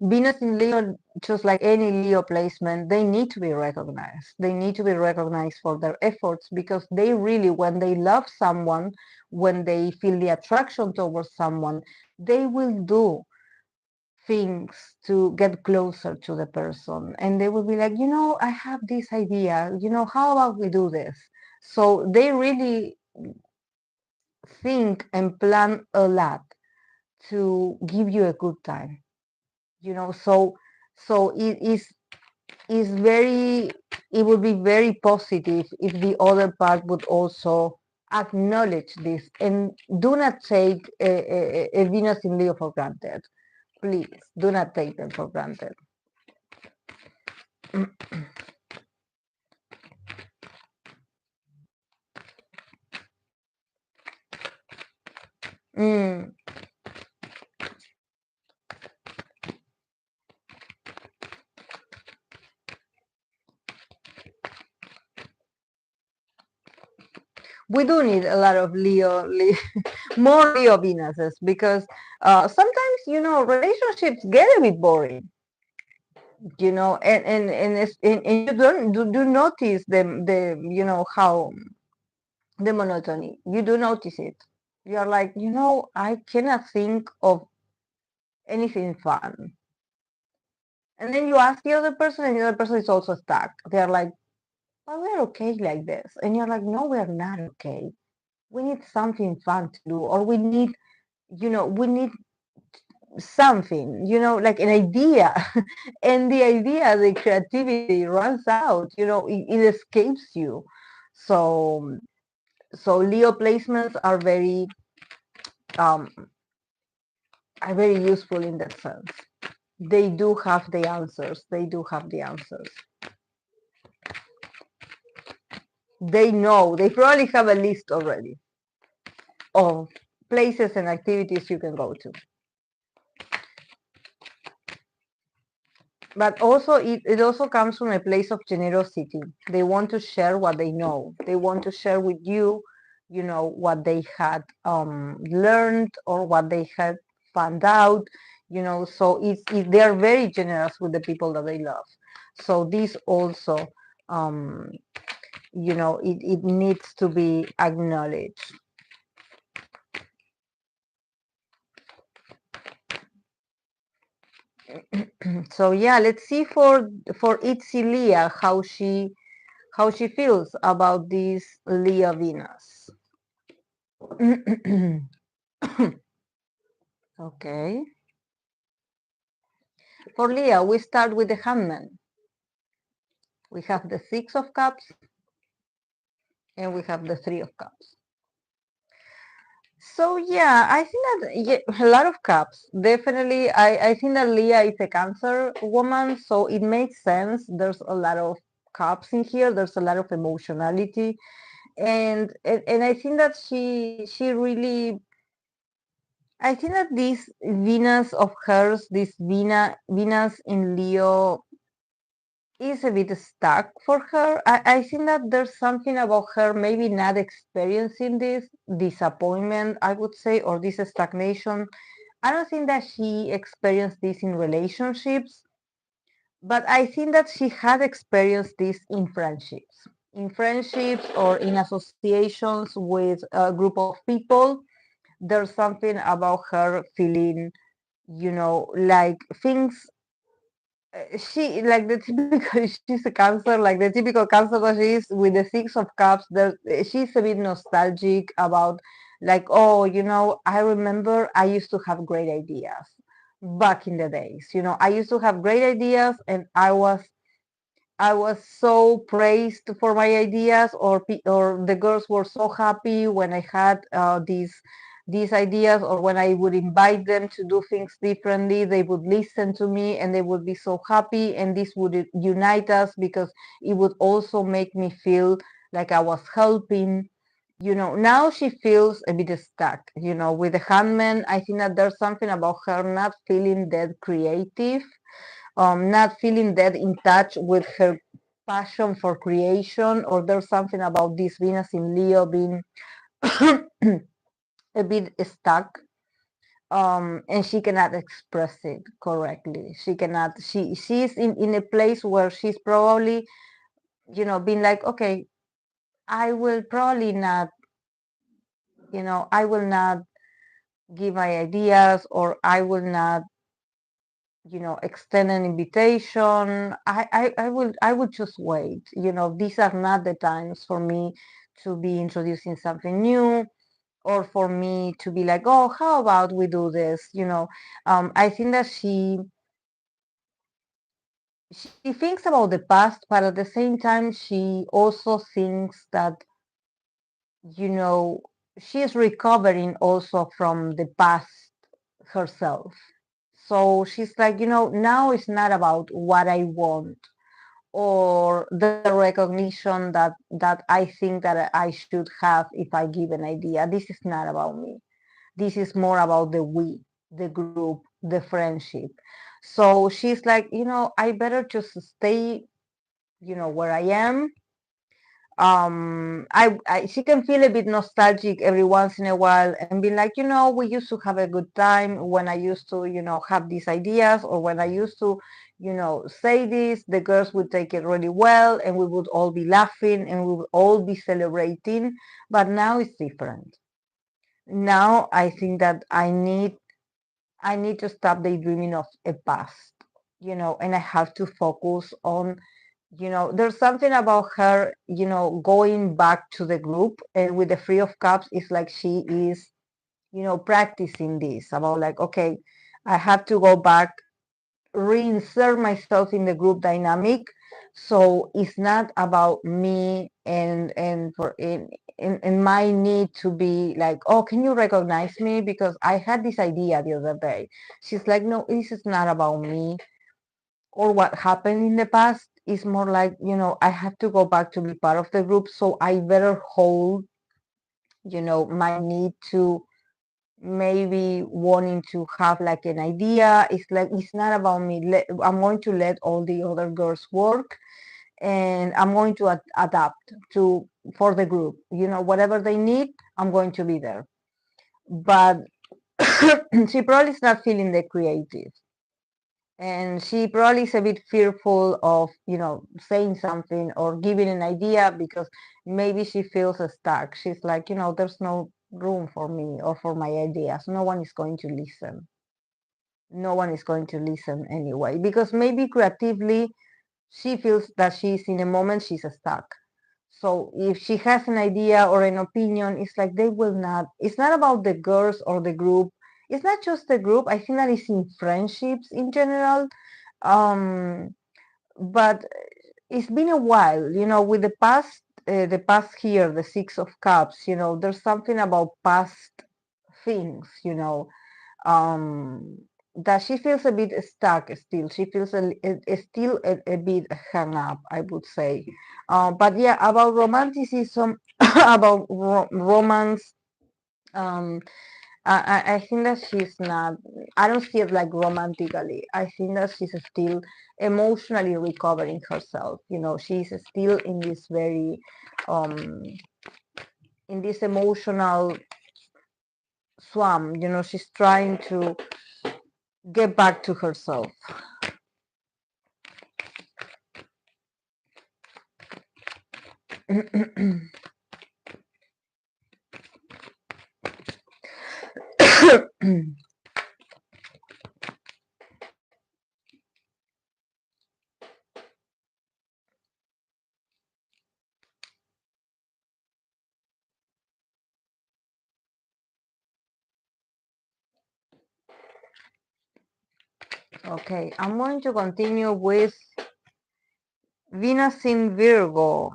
Venus in Leo, just like any Leo placement, they need to be recognized. They need to be recognized for their efforts, because they really, when they love someone, when they feel the attraction towards someone, they will do things to get closer to the person. And they will be like, I have this idea, how about we do this? So they really think and plan a lot to give you a good time. So it would be very positive if the other part would also acknowledge this, and do not take a Venus in Leo for granted. Please do not take them for granted. Mm. We do need a lot of more Leo Venuses, because sometimes relationships get a bit boring, and you don't do notice the how the monotony. You do notice it. You are like, I cannot think of anything fun. And then you ask the other person, and the other person is also stuck. They're like, well, we're okay like this. And you're like, no, we're not okay. We need something fun to do, or we need something, like an idea. And the idea, the creativity runs out, it escapes you. So so Leo placements um are very useful in that sense. They do have the answers. They know. They probably have a list already of places and activities you can go to. But also, it also comes from a place of generosity. They want to share what they know. They want to share with you, what they had learned, or what they had found out. So they are very generous with the people that they love. So this also, it needs to be acknowledged. So yeah, let's see for Itzy Leah how she feels about this Leah Venus. Okay. For Leah, we start with the Hangman. We have the Six of Cups, and we have the Three of Cups. So yeah, I think that a lot of cups. Definitely, I think that Leah is a Cancer woman, so it makes sense. There's a lot of cups in here. There's a lot of emotionality, and I think that she really. I think that this Venus of hers, this Venus in Leo, is a bit stuck for her. I think that there's something about her maybe not experiencing this disappointment, I would say, or this stagnation. I don't think that she experienced this in relationships, but I think that she had experienced this in friendships or in associations with a group of people. There's something about her feeling, like things she like the typical she's a cancer, like the typical cancer that she is with the six of cups. There she's a bit nostalgic about, like, oh, I remember I used to have great ideas back in the days. I used to have great ideas, and I was so praised for my ideas, or the girls were so happy when I had these ideas, or when I would invite them to do things differently. They would listen to me, and they would be so happy, and this would unite us because it would also make me feel like I was helping. Now she feels a bit stuck. With the handman, I think that there's something about her not feeling that creative, not feeling that in touch with her passion for creation, or there's something about this Venus in Leo being a bit stuck, and she cannot express it correctly. She's in a place where she's probably, being like, okay, I will probably not, I will not give my ideas, or I will not, extend an invitation. I would just wait. These are not the times for me to be introducing something new, or for me to be like, oh, how about we do this? I think that she thinks about the past, but at the same time, she also thinks that, you know, she is recovering also from the past herself. So she's like, now it's not about what I want, or the recognition that I think that I should have if I give an idea. This is not about me. This is more about the we, the group, the friendship. So she's like, I better just stay, where I am. She can feel a bit nostalgic every once in a while, and be like, we used to have a good time when I used to, have these ideas, or when I used to, say this, the girls would take it really well, and we would all be laughing, and we would all be celebrating. But now it's different. Now I think that I need to stop daydreaming of a past, and I have to focus on, there's something about her, going back to the group, and with the Three of Cups, it's like she is, practicing this about, like, okay, I have to go back, reinsert myself in the group dynamic. So it's not about me, and for in my need to be like, oh, can you recognize me because I had this idea the other day. She's like, no, this is not about me or what happened in the past. Is more like, I have to go back to be part of the group, so I better hold, my need to maybe wanting to have like an idea. It's like, it's not about me. I'm going to let all the other girls work, and I'm going to adapt to for the group. Whatever they need, I'm going to be there. But she probably is not feeling the creative, and she probably is a bit fearful of, saying something or giving an idea, because maybe she feels stuck. She's like, there's no room for me or for my ideas. No one is going to listen. No one is going to listen anyway, because maybe creatively she feels that she's in a moment she's stuck. So if she has an idea or an opinion, it's like they will not. It's not about the girls or the group. It's not just the group. I think that it's in friendships in general. But it's been a while, with the past here, the Six of Cups. There's something about past things, um, that she feels a bit stuck still. She feels still a bit hung up, I would say. But yeah, about romanticism, about romance. Um, I think that she's not, I don't see it like romantically. I think that she's still emotionally recovering herself. She's still um, in this emotional swamp. She's trying to get back to herself. Okay, I'm going to continue with Venus in Virgo.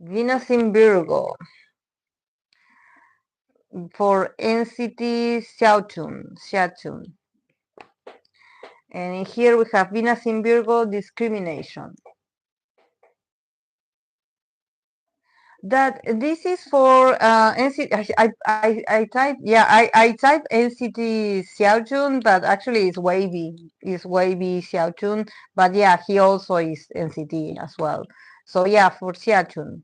Venus in Virgo for NCT Xiaotun. And here we have Venus in Virgo, discrimination. That this is for NCT. I type, yeah, I type NCT Xiaojun, but actually it's Wavy Xiaojun. But yeah, he also is NCT as well. So yeah, for Xiaojun,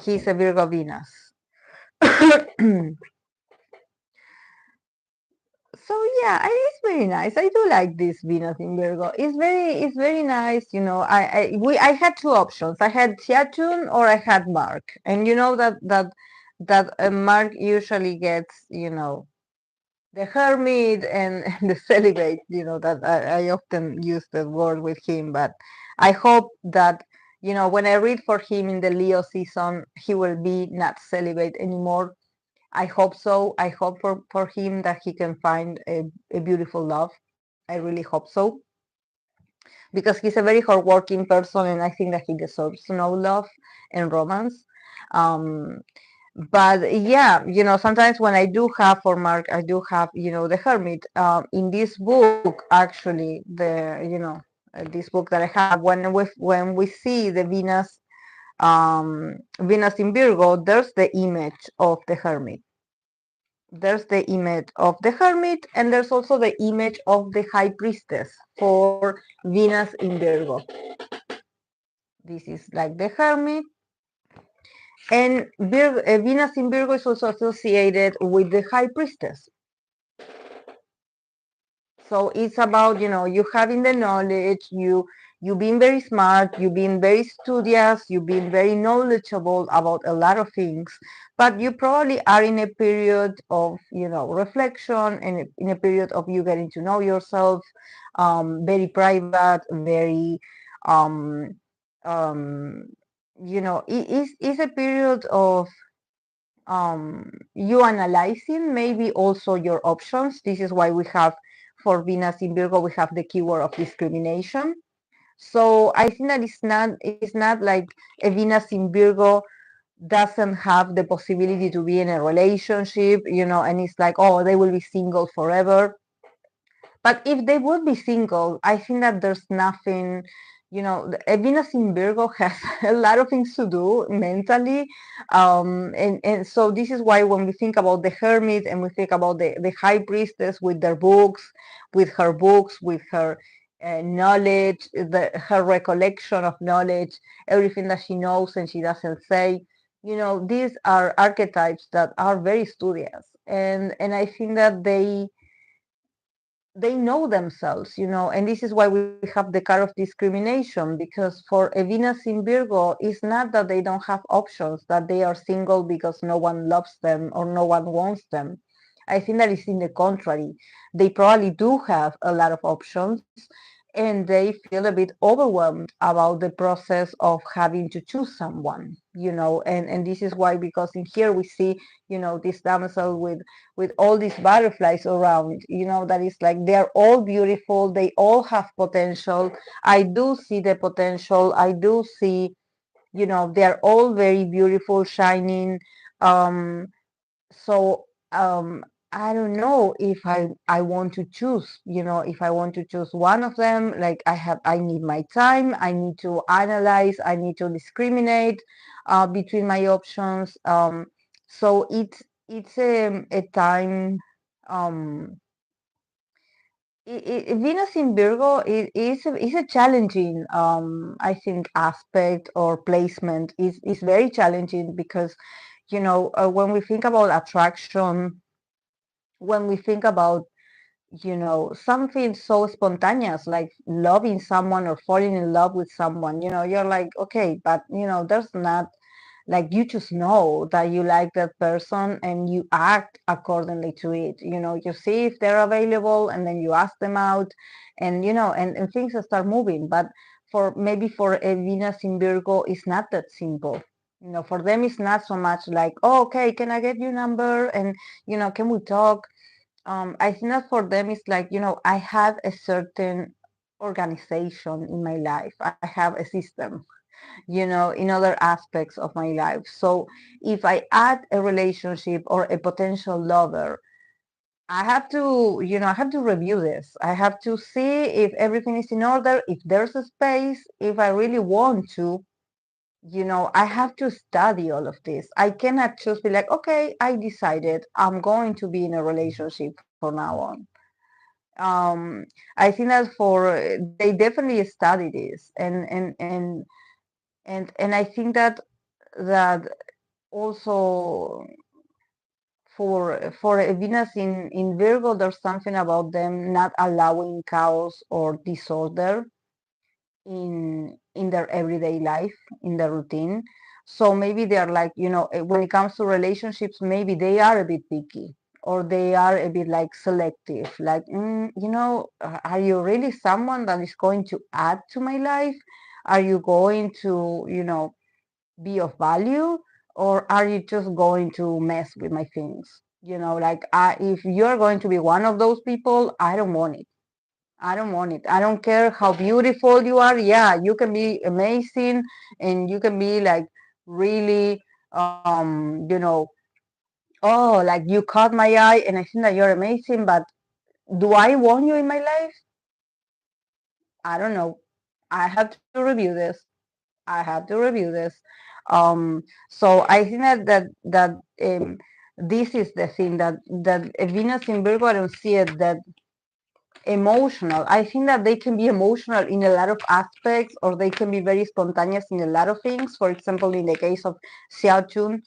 he's a Virgo Venus. So yeah, it's very nice. I do like this Venus in Virgo. It's very nice. I had two options. I had Xiachun or I had Mark, and you know that Mark usually gets the hermit and the celibate. That I often use the word with him, but I hope that when I read for him in the Leo season, he will be not celibate anymore. I hope so. I hope for him that he can find a beautiful love. I really hope so. Because he's a very hardworking person and I think that he deserves to know love and romance. Um, but yeah, sometimes when I do have for Mark, I do have, the Hermit. In this book, actually, this book that I have, when we see the Venus in Virgo, there's the image of the Hermit. There's the image of the hermit and there's also the image of the high priestess for Venus in Virgo. This is like the hermit, and Venus in Virgo is also associated with the high priestess. So it's about you having the knowledge, you being very smart, you being very studious, you being very knowledgeable about a lot of things, but you probably are in a period of reflection and in a period of you getting to know yourself, very private, very um, um, it's a period of you analyzing maybe also your options. This is why we have for Venus in Virgo, we have the keyword of discrimination. So I think that it's not like a Venus in Virgo doesn't have the possibility to be in a relationship, and it's like, oh, they will be single forever. But if they would be single, I think that there's nothing, a Venus in Virgo has a lot of things to do mentally. And so this is why when we think about the hermit and we think about the high priestess with their books, with her books, with her knowledge, her recollection of knowledge, everything that she knows and she doesn't say, these are archetypes that are very studious. And I think that they know themselves, and this is why we have the card of discrimination, because for a Venus in Virgo, it's not that they don't have options, that they are single because no one loves them or no one wants them. I think that is in the contrary. They probably do have a lot of options and they feel a bit overwhelmed about the process of having to choose someone, and this is why, because in here we see, this damsel with all these butterflies around, that is like they're all beautiful, they all have potential. I do see the potential. I do see, they're all very beautiful, shining. So I don't know if I want to choose, if I want to choose one of them, like I need my time, I need to analyze, I need to discriminate between my options. So it's a time. Um, Venus in Virgo is a challenging, I think, aspect or placement is very challenging because, when we think about attraction, when we think about something so spontaneous like loving someone or falling in love with someone, you're like, okay, but there's not, like, you just know that you like that person and you act accordingly to it. You see if they're available and then you ask them out, and and things start moving. But for a Venus in Virgo, it's not that simple. For them it's not so much like, oh, okay, can I get your number, and can we talk. I think that for them it's like, I have a certain organization in my life. I have a system, in other aspects of my life. So if I add a relationship or a potential lover, I have to review this. I have to see if everything is in order, if there's a space, if I really want to. I have to study all of this. I cannot just be like, okay, I decided I'm going to be in a relationship from now on. um I think that for they definitely study this, and I think that also for a Venus in Virgo, there's something about them not allowing chaos or disorder in their everyday life, in their routine. So maybe they're like, when it comes to relationships, maybe they are a bit picky, or they are a bit like selective, like, are you really someone that is going to add to my life? Are you going to, be of value, or are you just going to mess with my things? Like, if you're going to be one of those people, I don't want it. I don't want it. I don't care how beautiful you are. Yeah, you can be amazing, and you can be like really, oh, like you caught my eye and I think that you're amazing, but do I want you in my life? I don't know. I have to review this. I have to review this. So I think that this is the thing that Venus in Virgo, I don't see it that emotional. I think that they can be emotional in a lot of aspects, or they can be very spontaneous in a lot of things. For example, in the case of Xiao Chun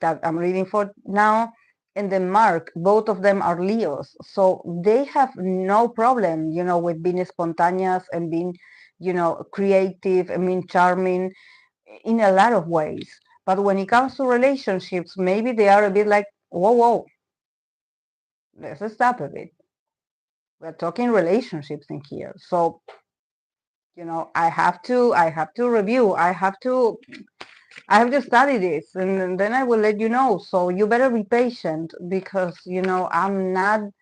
that I'm reading for now, and then Mark, both of them are Leos, so they have no problem, with being spontaneous and being, creative and being charming in a lot of ways. But when it comes to relationships, maybe they are a bit like, whoa, whoa, let's stop a bit. We're talking relationships in here. So, I have to review. I have to study this, and then I will let you know. So you better be patient, because, I'm not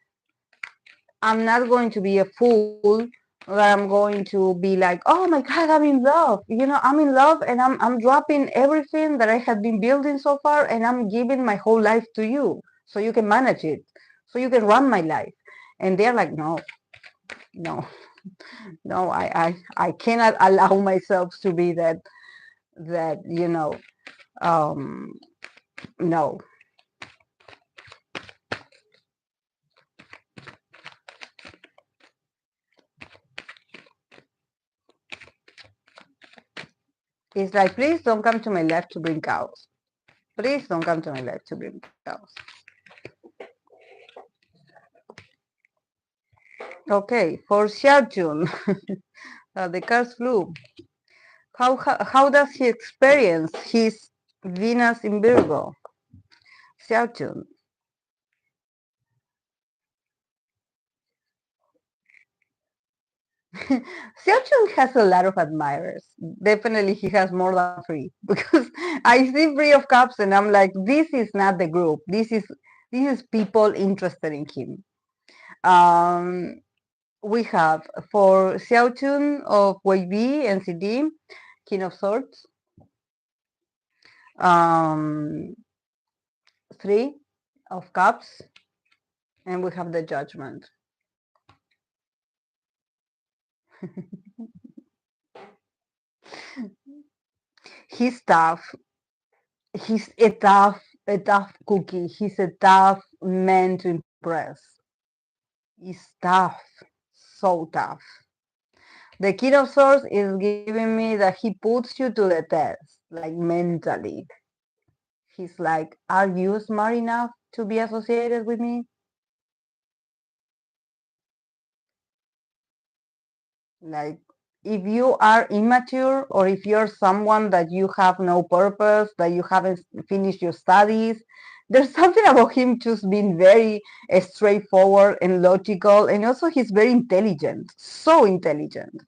going to be a fool, that I'm going to be like, oh my God, I'm in love. I'm in love, and I'm dropping everything that I have been building so far, and I'm giving my whole life to you so you can manage it, so you can run my life. And they're like, no, no, no, I cannot allow myself to be that, um, no. It's like, please don't come to my life to bring chaos. Please don't come to my life to bring chaos. Okay, for Xiaojun, the cards flew. How does he experience his Venus in Virgo? Xiaojun. Xiaojun has a lot of admirers. Definitely, he has more than three, because I see Three of Cups and I'm like, this is not the group. This is people interested in him. Um, we have for Xiaojun of Wei NCD, King of Swords, um, Three of Cups, And we have the judgment. He's tough. He's a tough cookie. He's a tough man to impress. He's tough, so tough. The King of Swords is giving me that he puts you to the test, like mentally. He's like, are you smart enough to be associated with me? Like, if you are immature or if you're someone that you have no purpose, that you haven't finished your studies, there's something about him just being very straightforward and logical. And also, he's very intelligent, so intelligent.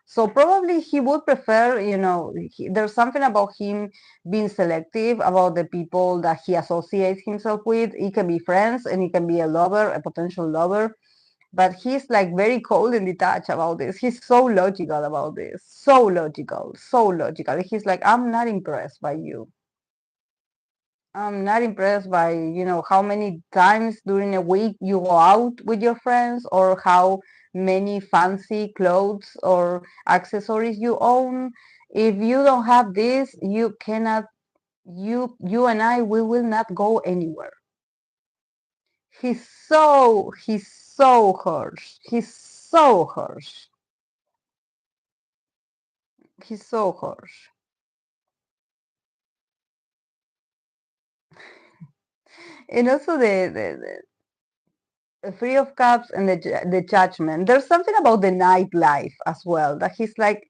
So probably he would prefer, there's something about him being selective about the people that he associates himself with. It can be friends and it can be a lover, a potential lover, but he's like very cold and detached about this. He's so logical about this. So logical, so logical. He's like, I'm not impressed by you. I'm not impressed by, how many times during a week you go out with your friends or how many fancy clothes or accessories you own. If you don't have this, you cannot, you and I, we will not go anywhere. He's so harsh. He's so harsh. He's so harsh. And also the Three of Cups and the Judgment. There's something about the nightlife as well that he's like,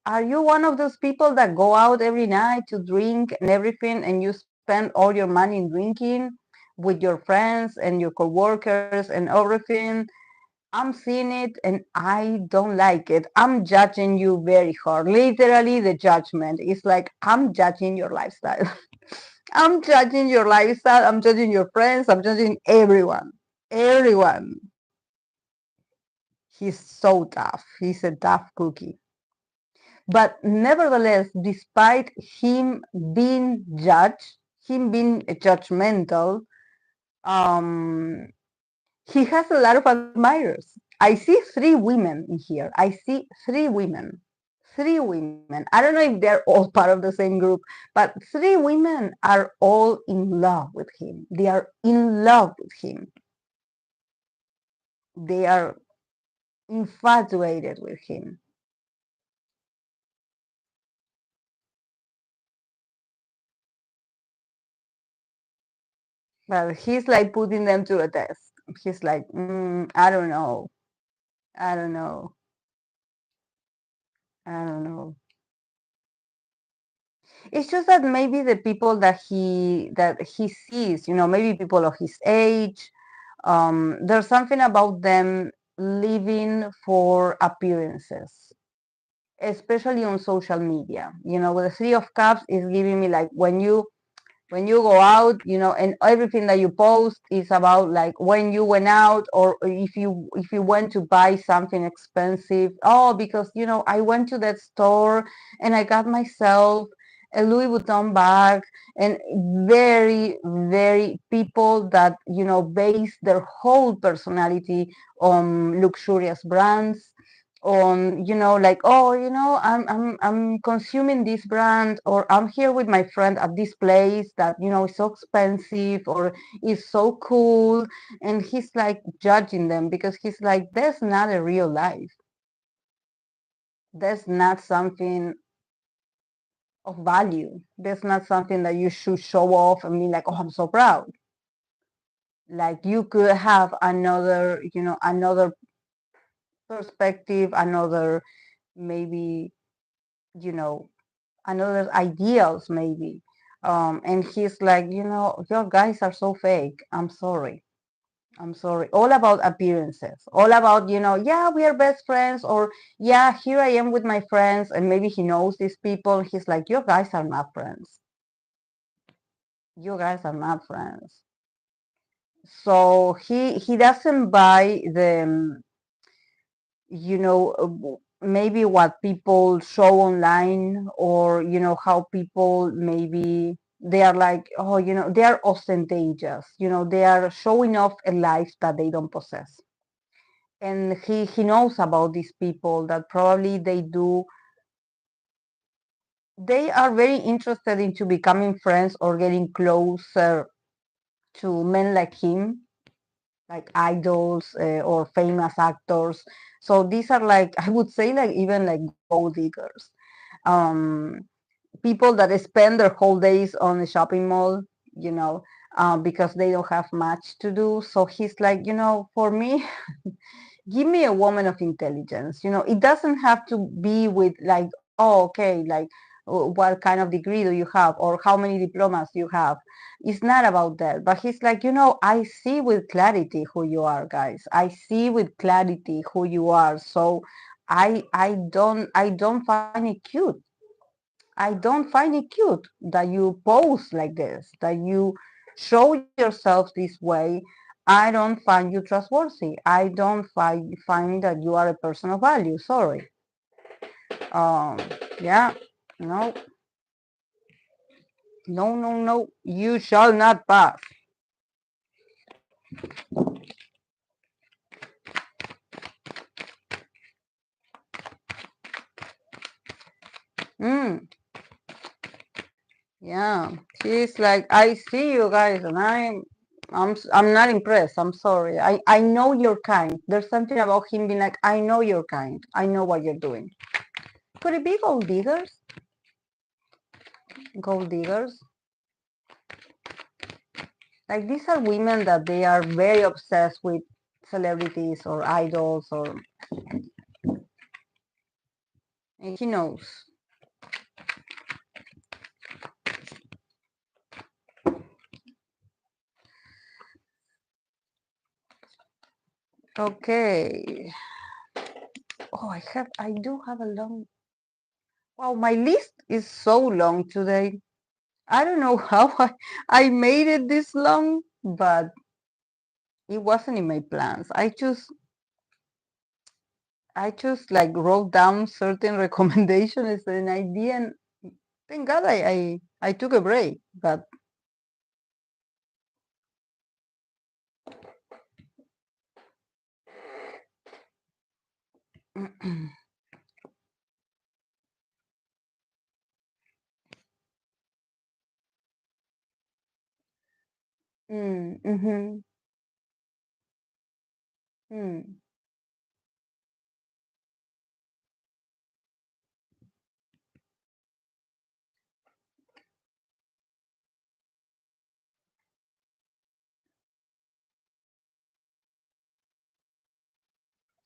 are you one of those people that go out every night to drink and everything, and you spend all your money in drinking with your friends and your coworkers and everything? I'm seeing it and I don't like it. I'm judging you very hard. Literally, the judgment is like, I'm judging your lifestyle. I'm judging your lifestyle. I'm judging your friends. I'm judging everyone. Everyone. He's so tough. He's a tough cookie. But nevertheless, despite him being judged, him being judgmental, um, he has a lot of admirers. I see three women in here. I see three women. Three women. I don't know if they're all part of the same group, but three women are all in love with him. They are in love with him. They are infatuated with him. But he's like putting them to a test. He's like, I don't know. I don't know. I don't know. It's just that maybe the people that he sees, maybe people of his age, there's something about them living for appearances, especially on social media. With the Three of Cups is giving me like when you go out, and everything that you post is about like when you went out, or if you went to buy something expensive. Oh, because I went to that store and I got myself a Louis Vuitton bag, and very, very people that base their whole personality on luxurious brands, on like, oh, I'm consuming this brand, or I'm here with my friend at this place that is so expensive or is so cool. And he's like judging them because he's like, that's not a real life. That's not something of value. That's not something that you should show off and be like, oh, I'm so proud. Like, you could have another perspective, another, maybe, you know another ideals, maybe. And he's like, your guys are so fake. I'm sorry. I'm sorry. All about appearances. All about, yeah, we are best friends, or yeah, here I am with my friends, and maybe he knows these people. He's like, your guys are not friends. You guys are not friends. So he doesn't buy the, maybe what people show online, or how people maybe they are like, oh, they are ostentatious, they are showing off a life that they don't possess. And he knows about these people that probably they are very interested into becoming friends or getting closer to men like him, like idols, or famous actors. So these are like, I would say, like even like gold diggers, um, people that spend their whole days on the shopping mall, you know, because they don't have much to do. So he's like, for me, give me a woman of intelligence. It doesn't have to be with like, oh, okay, like, what kind of degree do you have or how many diplomas you have. It's not about that. But he's like, I see with clarity who you are, guys. I see with clarity who you are. So I don't find it cute. I don't find it cute that you pose like this, that you show yourself this way. I don't find you trustworthy. I don't find that you are a person of value. Sorry. Um, yeah, no, no, no, no. You shall not pass. Mm, yeah, he's like, I see you guys, and I'm not impressed. I'm sorry. I know you're kind. There's something about him being like, I know you're kind. I know what you're doing. Could it be gold diggers? Gold diggers? Like these are women that they are very obsessed with celebrities or idols, or and he knows. Okay. Oh, I do have a long. Wow, my list is so long today. I don't know how I made it this long, but it wasn't in my plans. I just like wrote down certain recommendations and I didn't. Thank God I took a break, but mm-hmm, mm.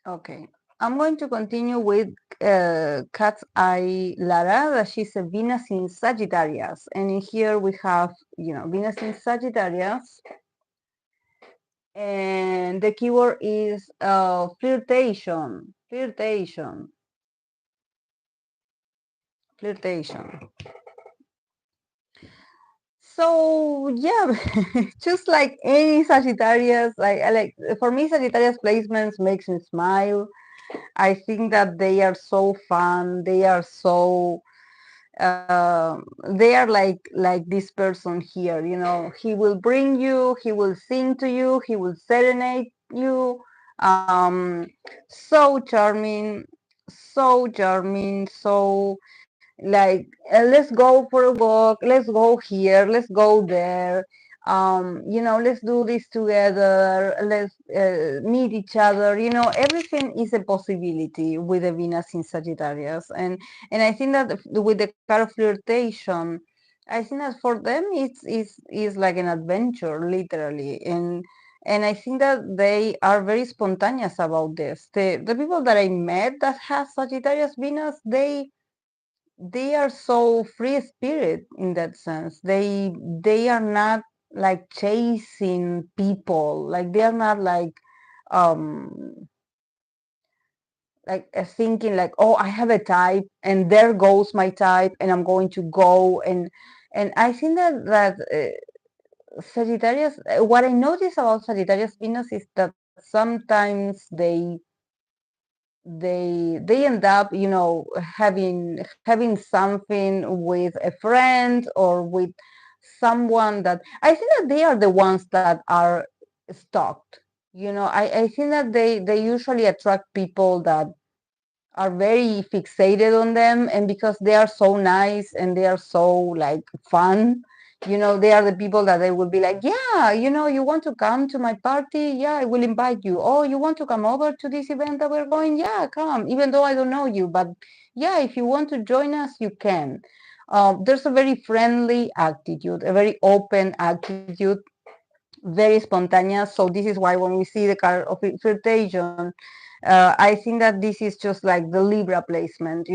Okay, I'm going to continue with Cat's Eye Lara, that she's a Venus in Sagittarius. And in here we have, Venus in Sagittarius. And the keyword is flirtation, flirtation, flirtation. So yeah, just like any Sagittarius, like for me, Sagittarius placements makes me smile. I think that they are so fun. They are so they are like this person here. He will bring you, he will sing to you, he will serenade you. Um, so charming, so charming, so like, let's go for a walk, let's go here, let's go there, let's do this together, let's meet each other. Everything is a possibility with the Venus in Sagittarius. And I think that with the card of flirtation, I think that for them it's like an adventure, literally. And I think that they are very spontaneous about this. The people that I met that have Sagittarius Venus, they are so free spirit in that sense. They are not like chasing people. Like they are not um thinking like, oh, I have a type and there goes my type and I'm going to go. And I think that Sagittarius, what I notice about Sagittarius Venus is that sometimes they end up, having something with a friend or with someone that I think that they are the ones that are stalked. I think that they usually attract people that are very fixated on them, and because they are so nice and they are so like fun, they are the people that they will be like, yeah, you want to come to my party, yeah, I will invite you. Oh, you want to come over to this event that we're going, yeah, come, even though I don't know you, but yeah, if you want to join us, you can. There's a very friendly attitude, a very open attitude, very spontaneous. So this is why when we see the card of flirtation, I think that this is just like the Libra placement,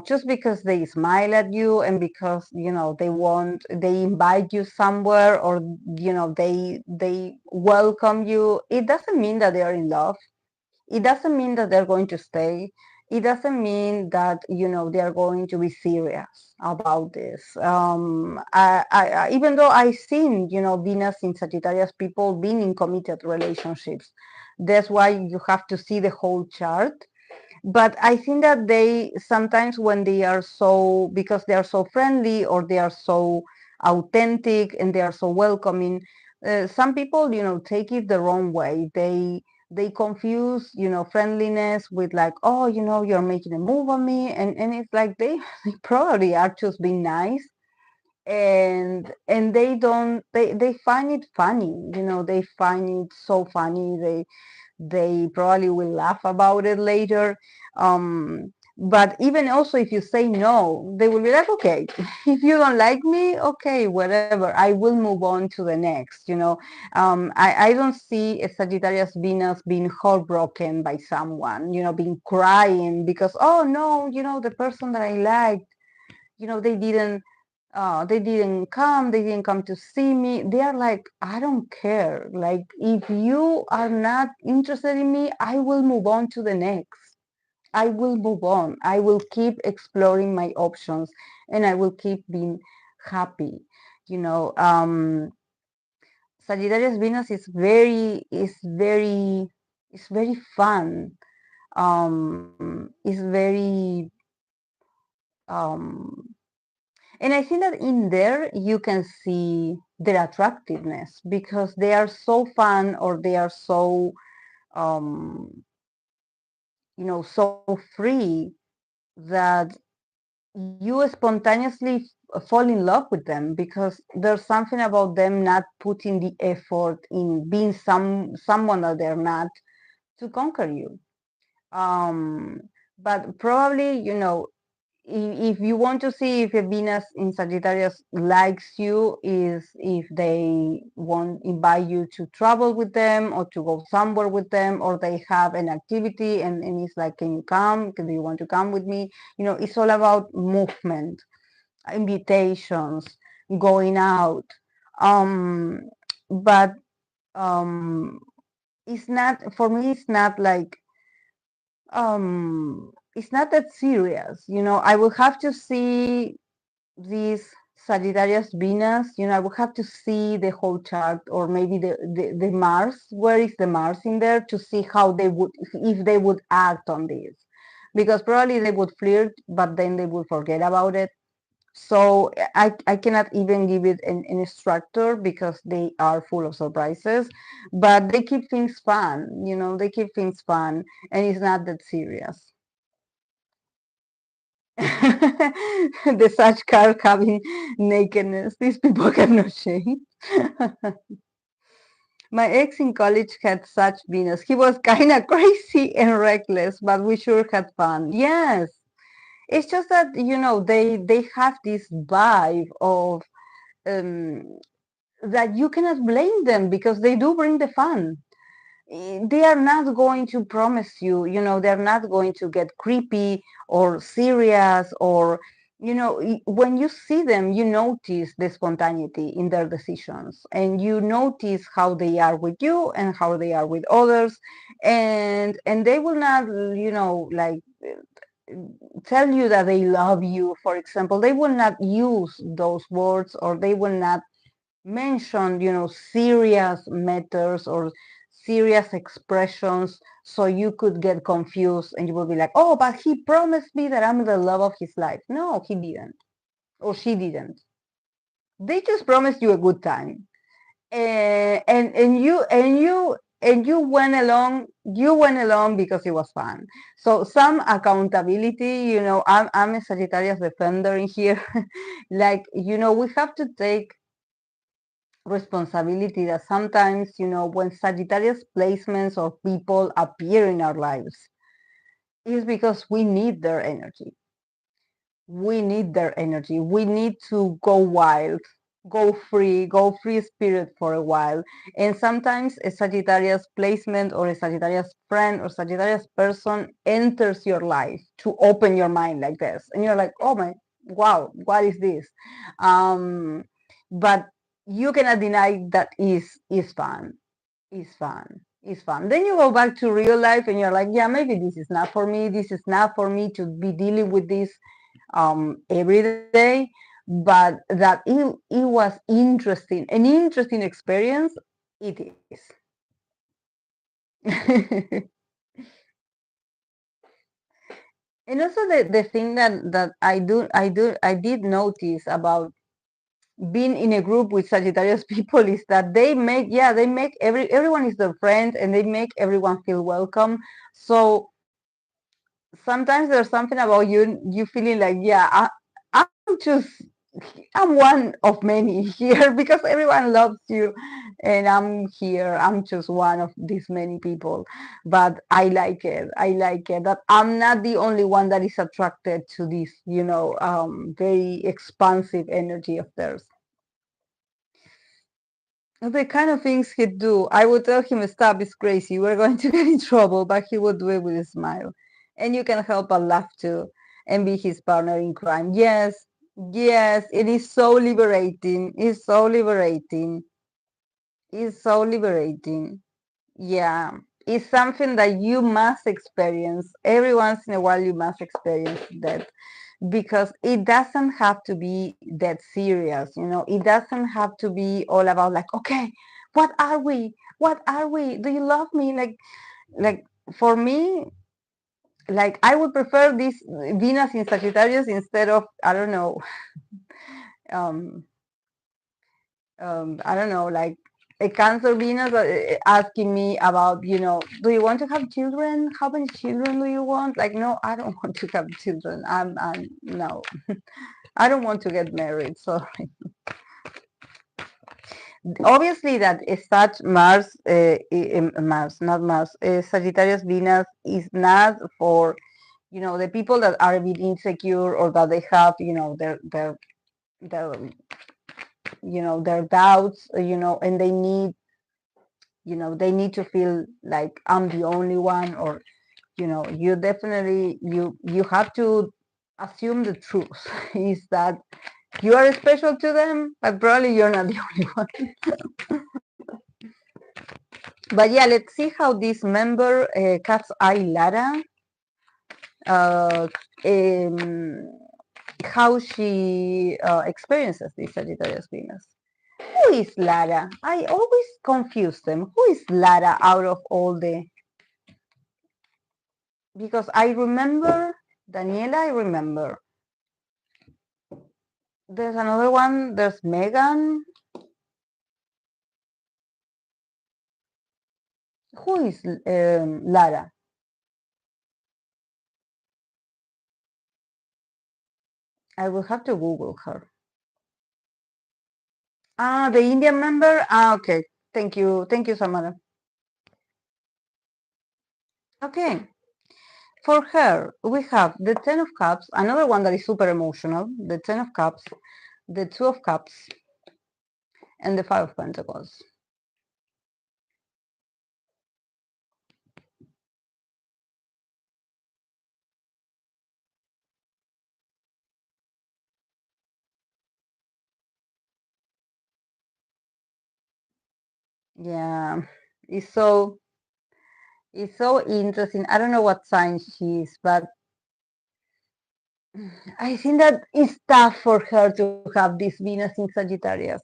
just because they smile at you and because, they invite you somewhere, or, they welcome you. It doesn't mean that they are in love. It doesn't mean that they're going to stay. It doesn't mean that they are going to be serious about this. Even though I've seen Venus in Sagittarius people being in committed relationships, that's why you have to see the whole chart. But I think that they sometimes, when they are so, because they are so friendly or they are so authentic and they are so welcoming, some people take it the wrong way. They confuse friendliness with like, oh, you're making a move on me, and it's like they probably are just being nice, and they find it funny. They find it so funny. They probably will laugh about it later. But even also, if you say no, they will be like, okay, if you don't like me, okay, whatever, I will move on to the next. I don't see a Sagittarius Venus being heartbroken by someone, being crying because, oh no, the person that I liked, they didn't come to see me. They are like, I don't care. Like, if you are not interested in me, I will move on to the next. I will move on. I will keep exploring my options, and I will keep being happy. You know, Sagittarius Venus is very fun. Is very um And I think that in there you can see their attractiveness because they are so fun, or they are so, um, so free that you spontaneously fall in love with them because there's something about them not putting the effort in being someone that they're not to conquer you. Um, but probably, if you want to see if a Venus in Sagittarius likes you, is if they want invite you to travel with them or to go somewhere with them, or they have an activity and it's like, can you come? Do you want to come with me? It's all about movement, invitations, going out. Um, but it's not, for me, it's not that serious. I will have to see this Sagittarius Venus, I would have to see the whole chart, or maybe the Mars. Where is the Mars in there, to see how they would, if they would act on this? Because probably they would flirt, but then they would forget about it. So I cannot even give it an structure because they are full of surprises, but they keep things fun, they keep things fun, and it's not that serious. The such car having nakedness. These people have no shame. My ex in college had such Venus. He was kind of crazy and reckless, but we sure had fun. Yes, it's just that they have this vibe of, um, that you cannot blame them because they do bring the fun. They are not going to promise you, they're not going to get creepy or serious, or, when you see them, you notice the spontaneity in their decisions, and you notice how they are with you and how they are with others, and they will not, like, tell you that they love you, for example. They will not use those words, or they will not mention, serious matters or serious expressions, so you could get confused and you will be like, oh, but he promised me that I'm the love of his life. No, he didn't, or she didn't. They just promised you a good time. And you went along. You went along because it was fun. So some accountability. I'm a Sagittarius defender in here. Like, we have to take responsibility that sometimes, when Sagittarius placements or people appear in our lives, is because we need their energy. We need their energy. We need to go wild, go free spirit for a while. And sometimes a Sagittarius placement or a Sagittarius friend or Sagittarius person enters your life to open your mind like this. And you're like, oh my, wow, what is this? Um, but you cannot deny that is fun. Is fun. Is fun. Then you go back to real life and you're like, yeah, maybe this is not for me. This is not for me to be dealing with this every day, but that it was interesting, an interesting experience. It is. And also the thing that I did notice about being in a group with Sagittarius people is that they make everyone is their friend and they make everyone feel welcome. So sometimes there's something about you feeling like, yeah, I'm just I'm one of many here because everyone loves you and I'm here. I'm just one of these many people. But I like it. I like it that I'm not the only one that is attracted to this, very expansive energy of theirs. The kind of things he'd do, I would tell him, stop, it's crazy, we're going to get in trouble, but he would do it with a smile. And you can help but laugh too and be his partner in crime. Yes, yes, it is so liberating. It's so liberating. It's so liberating. Yeah, it's something that you must experience. Every once in a while, you must experience that because it doesn't have to be that serious. It doesn't have to be all about like, okay, what are we? What are we? Do you love me? Like for me, like I would prefer this Venus in Sagittarius instead of, I don't know, um, I don't know, like a Cancer Venus asking me about, do you want to have children? How many children do you want? Like, no, I don't want to have children. I'm no, I don't want to get married. So obviously that is such Mars, Mars, not Mars, Sagittarius Venus is not for, the people that are a bit insecure or that they have, their their doubts, and they need to feel like I'm the only one, or you definitely you have to assume the truth is that you are special to them, but probably you're not the only one. But yeah, let's see how this member, Cat's Eye Lara, uh, um, how she experiences this Sagittarius Venus. Who is Lara? I always confuse them. Who is Lara out of all the? Because I remember Daniela, I remember. There's another one. There's Megan. Who is Lara? I will have to Google her. Ah, the Indian member. Ah, okay. Thank you, Samara. Okay. For her, we have the Ten of Cups, another one that is super emotional. The Ten of Cups, the Two of Cups, and the Five of Pentacles. Yeah, it's so it's so interesting. I don't know what sign she is, but I think that it's tough for her to have this Venus in Sagittarius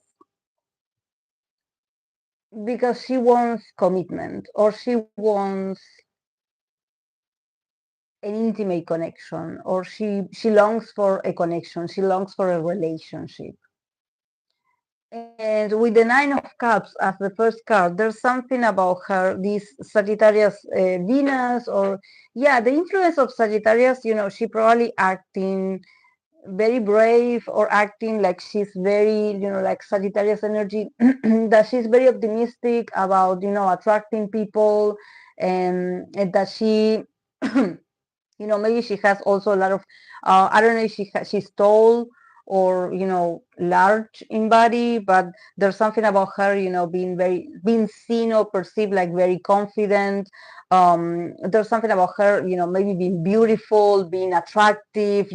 because she wants commitment or she wants an intimate connection or she longs for a connection. She longs for a relationship. And with the Nine of Cups as the first card, there's something about her, this Sagittarius Venus, or yeah, the influence of Sagittarius, she probably acting very brave or acting like she's very, like Sagittarius energy, that she's very optimistic about, attracting people, and that she, maybe she has also a lot of, I don't know if she's tall or, large in body, but there's something about her, being seen or perceived like very confident. There's something about her, maybe being beautiful, being attractive,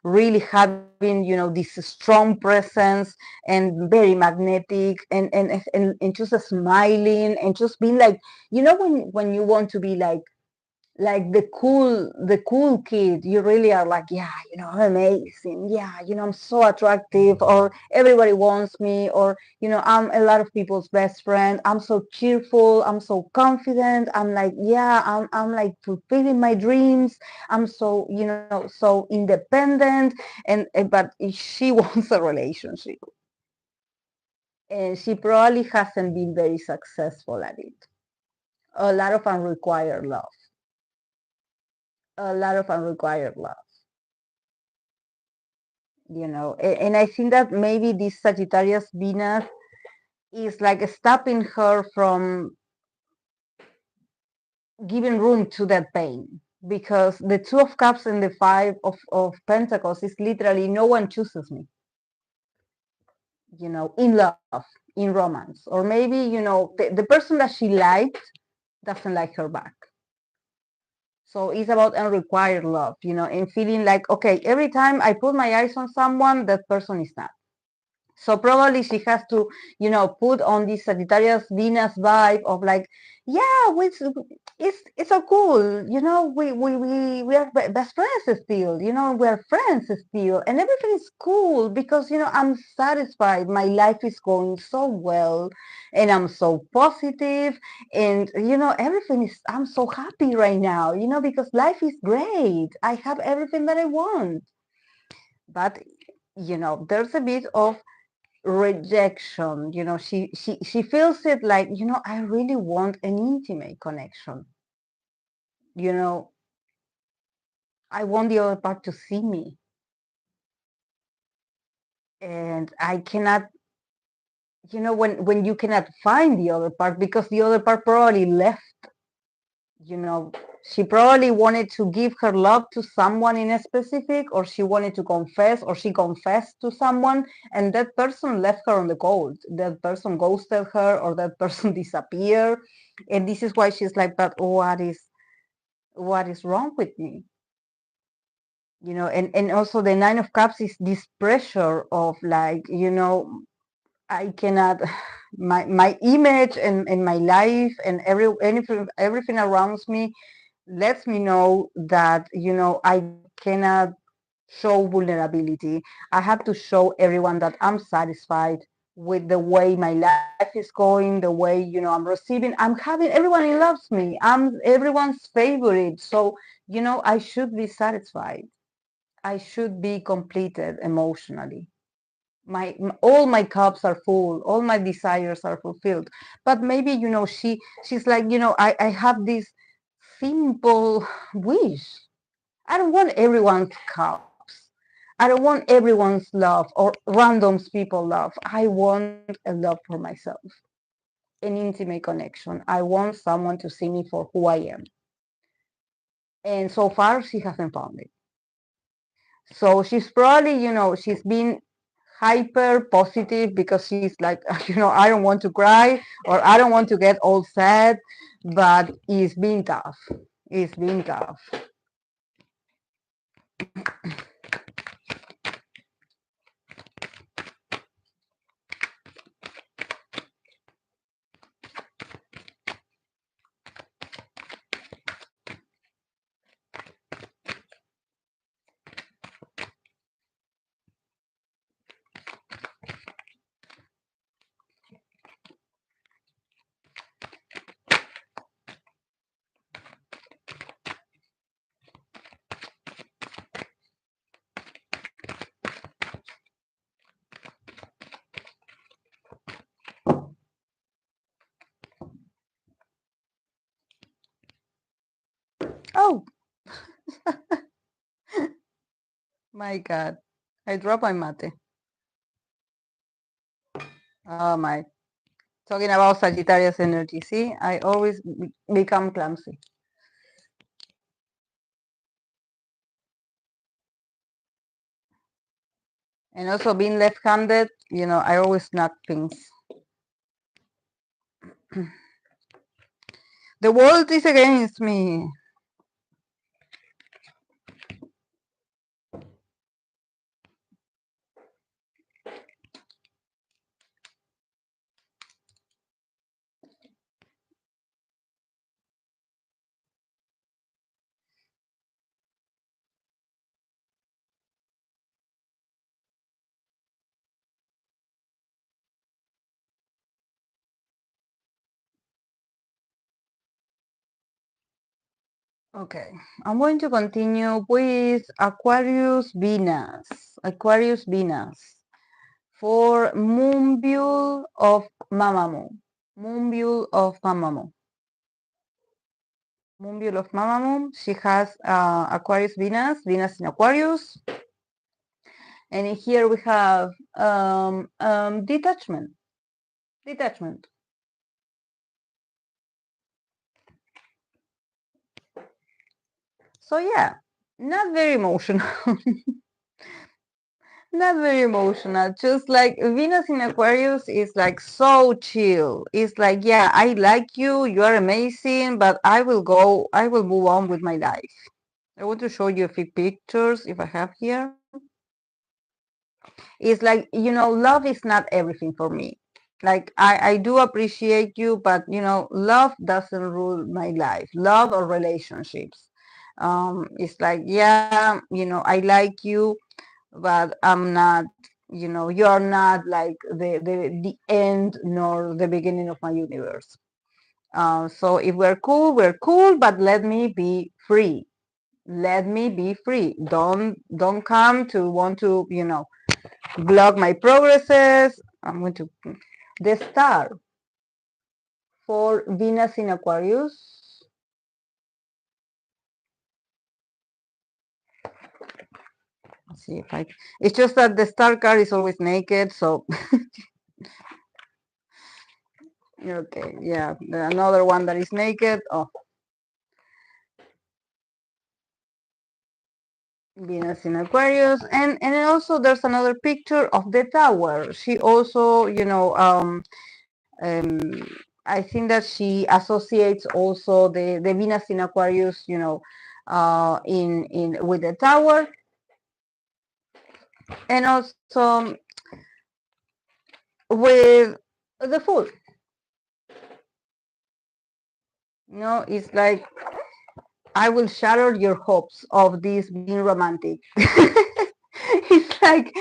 really having, this strong presence and very magnetic, and just smiling and just being like, when you want to be like the cool kid, you really are like, yeah, I'm amazing, yeah, I'm so attractive, or everybody wants me, or I'm a lot of people's best friend, I'm so cheerful, I'm so confident, I'm like, yeah, I'm like fulfilling my dreams, I'm so, so independent, but she wants a relationship, and she probably hasn't been very successful at it. A lot of unrequited love, a lot of unrequited love. And I think that maybe this Sagittarius Venus is like stopping her from giving room to that pain, because the Two of Cups and the Five of Pentacles is literally no one chooses me, in love, in romance, or maybe, the person that she liked doesn't like her back. So it's about unrequited love, and feeling like, okay, every time I put my eyes on someone, that person is not. So probably she has to, put on this Sagittarius Venus vibe of like, yeah, it's so cool. We are best friends still. We're friends still, and everything is cool because I'm satisfied. My life is going so well, and I'm so positive, and everything is. I'm so happy right now. Because life is great. I have everything that I want, but there's a bit of rejection. She feels it like, I really want an intimate connection. you know I want the other part to see me, and I cannot, when you cannot find the other part because the other part probably left. you know she probably wanted to give her love to someone in a specific, or she wanted to confess, or she confessed to someone, and that person left her on the cold. That person ghosted her, or that person disappeared, and this is why she's like, but what is wrong with me? And also the Nine of Cups is this pressure of like, I cannot, my image and my life and everything around me lets me know that, I cannot show vulnerability. I have to show everyone that I'm satisfied with the way my life is going, the way, I'm receiving, I'm having, everyone loves me, I'm everyone's favorite. So, I should be satisfied. I should be completed emotionally. All my cups are full, all my desires are fulfilled. But maybe, she's like, I have this simple wish. I don't want everyone's cups. I don't want everyone's love or randoms people love. I want a love for myself, an intimate connection. I want someone to see me for who I am. And so far, she hasn't found it. So she's probably, she's been hyper positive because she's like, I don't want to cry, or I don't want to get all sad, but it's been tough. It's been tough. My God. I drop my mate. Oh my. Talking about Sagittarius energy. See, I always become clumsy. And also being left-handed, I always knock things. The world is against me. Okay, I'm going to continue with Aquarius Venus. Aquarius Venus for Moonbule of Mamamoo. Moonbule of Mamamoo. Moonbule of Mamamoo. She has Aquarius Venus, Venus in Aquarius. And in here we have detachment. Detachment. So yeah, not very emotional. Not very emotional. Just like Venus in Aquarius is like so chill. It's like, yeah, I like you, you are amazing, but I will move on with my life. I want to show you a few pictures if I have here. It's like, love is not everything for me. Like I do appreciate you, but love doesn't rule my life. Love or relationships. It's like, yeah, I like you, but I'm not, you're not like the end nor the beginning of my universe. So if we're cool, but let me be free. Let me be free. Don't come to want to, block my progresses. I'm going to the star for Venus in Aquarius. Let's see if I. It's just that the star card is always naked, so okay, yeah, another one that is naked. Oh, Venus in Aquarius, and then also there's another picture of the tower. She also, um, I think that she associates also the Venus in Aquarius, in with the tower, and also with the Fool. It's like I will shatter your hopes of this being romantic. It's like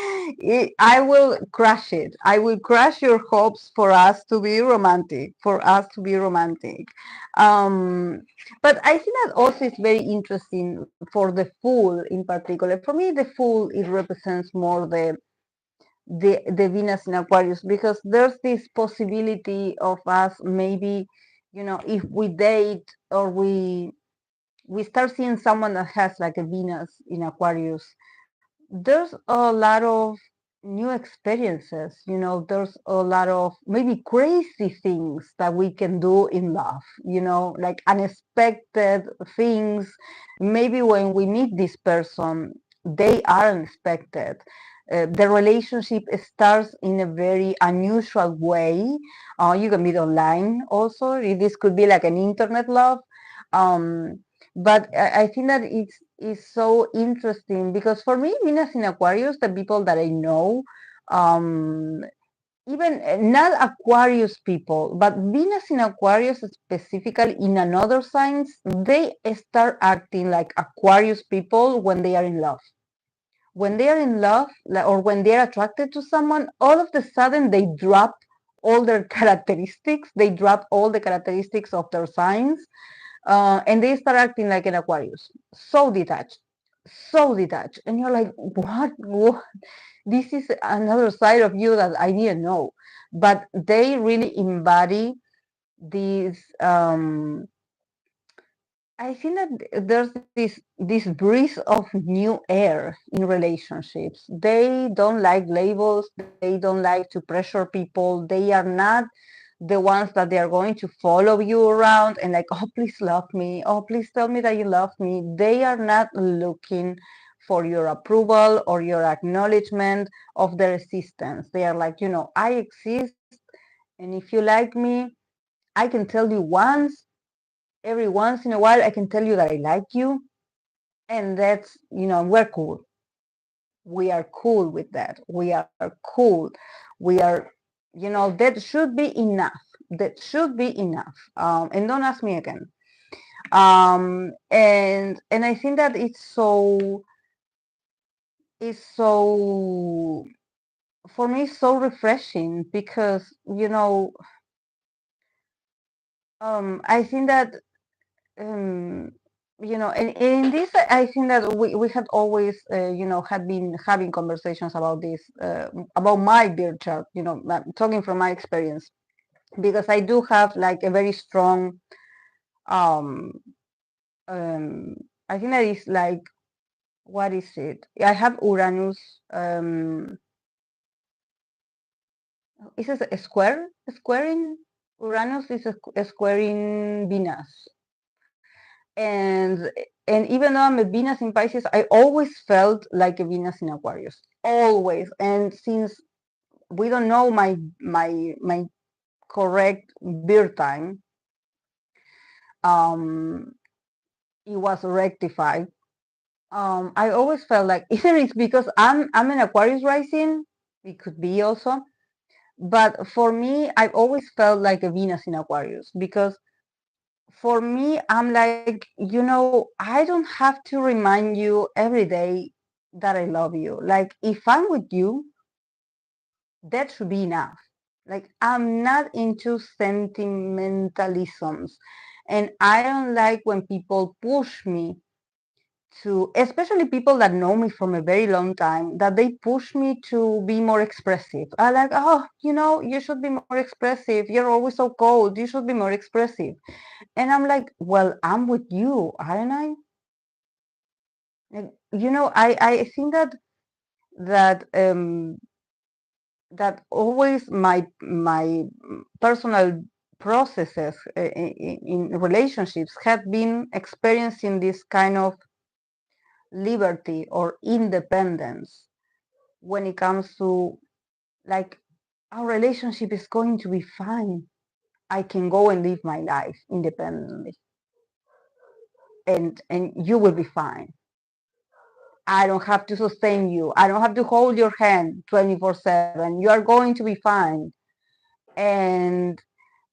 I will crush it. I will crush your hopes for us to be romantic, for us to be romantic. Um, but I think that also is very interesting for the Fool in particular. For me, the Fool, it represents more the Venus in Aquarius, because there's this possibility of us maybe, if we date or we start seeing someone that has like a Venus in Aquarius, there's a lot of new experiences. There's a lot of maybe crazy things that we can do in love, like unexpected things. Maybe when we meet this person, they are unexpected. The relationship starts in a very unusual way. You can meet online also. This could be like an internet love. Um, but I think that it's so interesting because for me, Venus in Aquarius, the people that I know, um, even not Aquarius people, but Venus in Aquarius specifically in another signs, they start acting like Aquarius people when they are in love. When they are in love, or when they are attracted to someone, all of a sudden they drop all their characteristics. They drop all the characteristics of their signs, and they start acting like an Aquarius, so detached, so detached, and you're like, what? This is another side of you that I didn't know, but they really embody these. I think that there's this breeze of new air in relationships. They don't like labels. They don't like to pressure people. They are not the ones that they are going to follow you around and like, oh, please love me. Oh, please tell me that you love me. They are not looking for your approval or your acknowledgement of their existence. They are like, I exist, and if you like me, I can tell you every once in a while, I can tell you that I like you, and that's, we're cool. We are cool with that. We are cool. We are, that should be enough. That should be enough. And don't ask me again. And I think that it's so for me so refreshing because I think that um, and in this, I think that we had always, had been having conversations about this, about my birth chart, talking from my experience, because I do have like a very strong, um, um, I think that is like, what is it? I have Uranus, is it a square? A square in Uranus is a square in Venus. and and even though I'm a Venus in Pisces, I always felt like a Venus in Aquarius, always. And since we don't know my correct birth time, um, it was rectified. I always felt like either it's because I'm an Aquarius rising, it could be also, but for me, I've always felt like a Venus in Aquarius because for me, I'm like, I don't have to remind you every day that I love you. Like, if I'm with you, that should be enough. Like, I'm not into sentimentalisms. And I don't like when people push me to, especially people that know me from a very long time, that they push me to be more expressive. I like, oh, you should be more expressive. You're always so cold. You should be more expressive. And I'm like, well, I'm with you, aren't I? Like, I think that that always my personal processes in relationships have been experiencing this kind of liberty or independence when it comes to like our relationship is going to be fine. I can go and live my life independently, and you will be fine. I don't have to sustain you. I don't have to hold your hand 24/7. You are going to be fine. And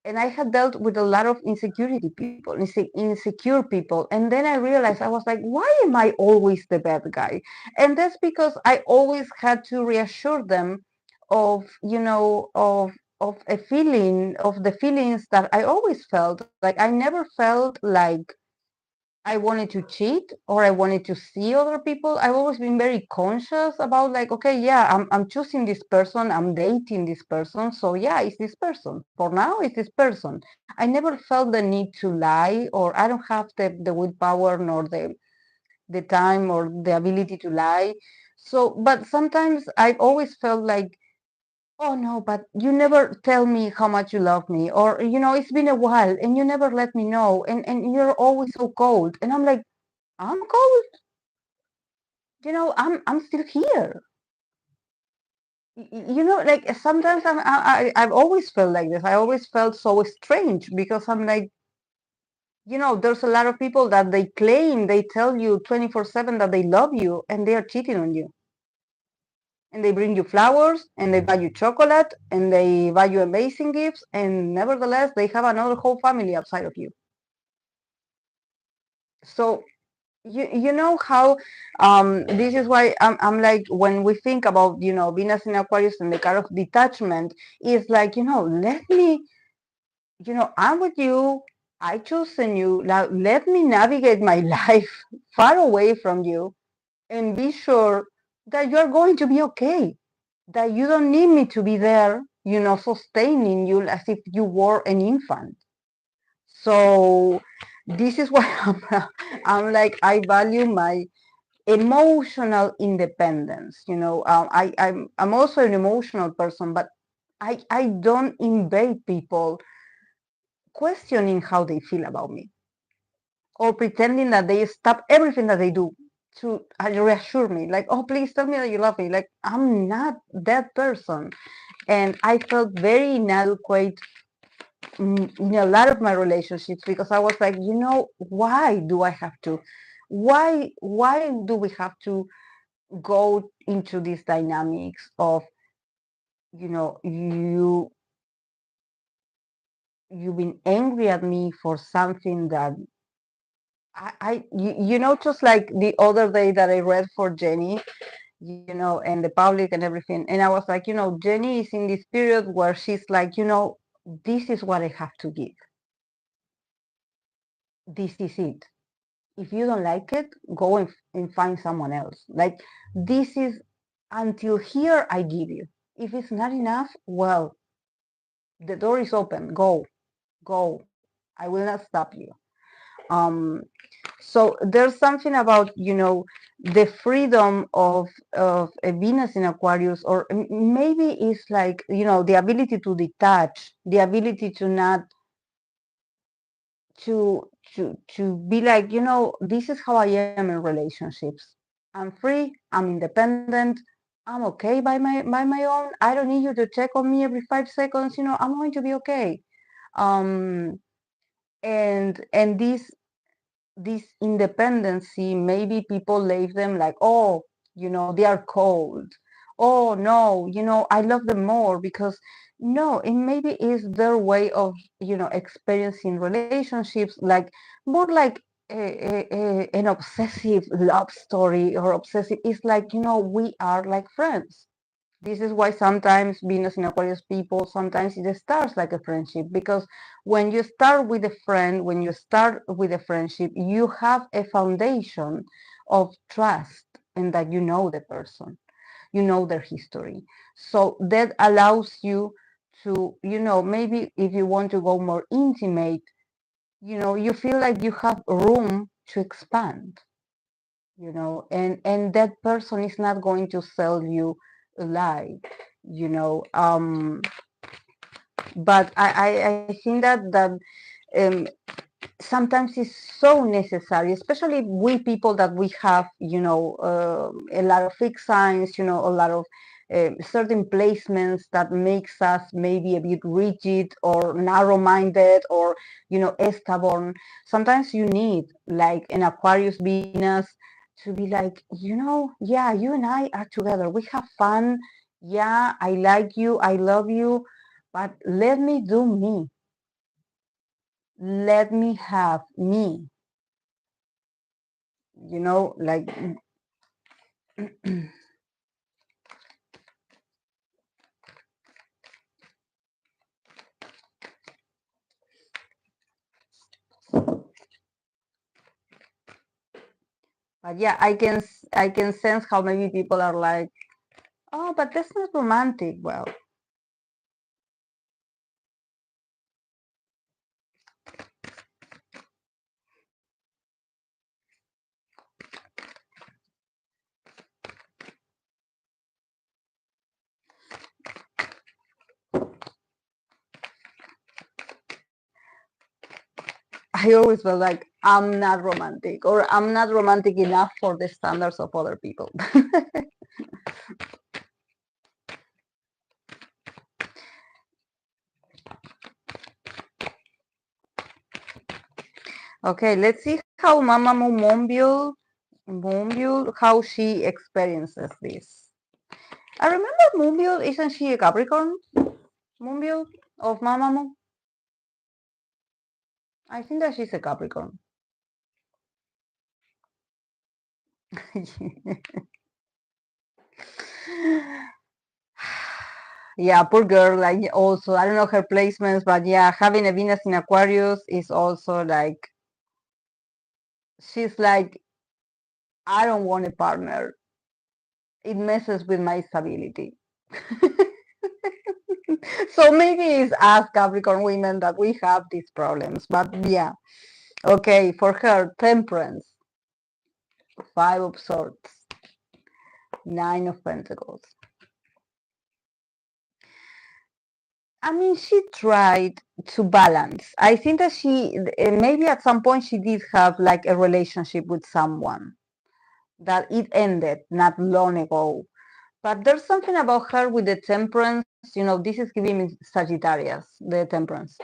I had dealt with a lot of insecurity people, insecure people. And then I realized, I was like, why am I always the bad guy? And that's because I always had to reassure them of, of a feeling, of the feelings that I always felt. Like I never felt like I wanted to cheat or I wanted to see other people. I've always been very conscious about like, okay, yeah, I'm choosing this person, I'm dating this person. So yeah, it's this person. For now, it's this person. I never felt the need to lie, or I don't have the willpower nor the time or the ability to lie. So, but sometimes I've always felt like, oh no, but you never tell me how much you love me, or it's been a while and you never let me know, and you're always so cold. And I'm like, I'm cold. I'm still here. Like sometimes I've always felt like this. I always felt so strange because I'm like, there's a lot of people that they claim, they tell you 24/7 that they love you, and they are cheating on you. And they bring you flowers, and they buy you chocolate, and they buy you amazing gifts, and nevertheless, they have another whole family outside of you. So you know how this is why I'm like, when we think about Venus in Aquarius and the kind of detachment, is like, let me, I'm with you, I chosen you, now let me navigate my life far away from you, and be sure that you're going to be okay, that you don't need me to be there, sustaining you as if you were an infant. So this is why I'm like, I value my emotional independence. I'm also an emotional person, but I don't invade people questioning how they feel about me, or pretending that they stop everything that they do to reassure me, like, oh, please tell me that you love me. Like, I'm not that person. And I felt very inadequate in a lot of my relationships, because I was like, why do I have to? Why do we have to go into these dynamics of, you've been angry at me for something that just like the other day that I read for Jenny, and the public and everything. And I was like, Jenny is in this period where she's like, this is what I have to give. This is it. If you don't like it, go and find someone else. Like, this is, until here I give you. If it's not enough, well, the door is open. Go. I will not stop you. Um, so there's something about, the freedom of a Venus in Aquarius, or maybe it's like, the ability to detach, the ability to not to be like, this is how I am in relationships. I'm free, I'm independent, I'm okay by my own. I don't need you to check on me every 5 seconds. I'm going to be okay. um and this independency, maybe people leave them like, oh, they are cold. Oh no, I love them more, because no, it maybe is their way of, experiencing relationships, like more like an obsessive love story, or obsessive. It's like, we are like friends. This is why sometimes Venus in Aquarius people, sometimes it starts like a friendship, because when you start with a friend, when you start with a friendship, you have a foundation of trust, and that you know the person, you know their history. So that allows you to, maybe if you want to go more intimate, you feel like you have room to expand, and that person is not going to sell you a lie, but I think that um, sometimes it's so necessary, especially we people that we have, a lot of fixed signs, a lot of certain placements that makes us maybe a bit rigid or narrow-minded, or stubborn. Sometimes you need like an Aquarius Venus to be like, yeah, you and I are together, we have fun, yeah, I like you, I love you, but let me do me, let me have me, like. But yeah, I can sense how maybe people are like, oh, but that's not romantic. Well, I always feel like I'm not romantic, or I'm not romantic enough for the standards of other people. Okay, let's see how Mama Moonbyul, how she experiences this. I remember Moonbyul, isn't she a Capricorn? Moonbyul of Mama Moon? I think that she's a Capricorn. Yeah, poor girl. Like, also, I don't know her placements, but yeah, having a Venus in Aquarius is also like, she's like, I don't want a partner. It messes with my stability. So maybe it's us Capricorn women that we have these problems, but yeah. Okay, for her, temperance, five of swords, nine of pentacles. I mean, she tried to balance. I think that she, maybe at some point she did have like a relationship with someone that it ended not long ago. But there's something about her with the temperance, this is giving me Sagittarius, the temperance.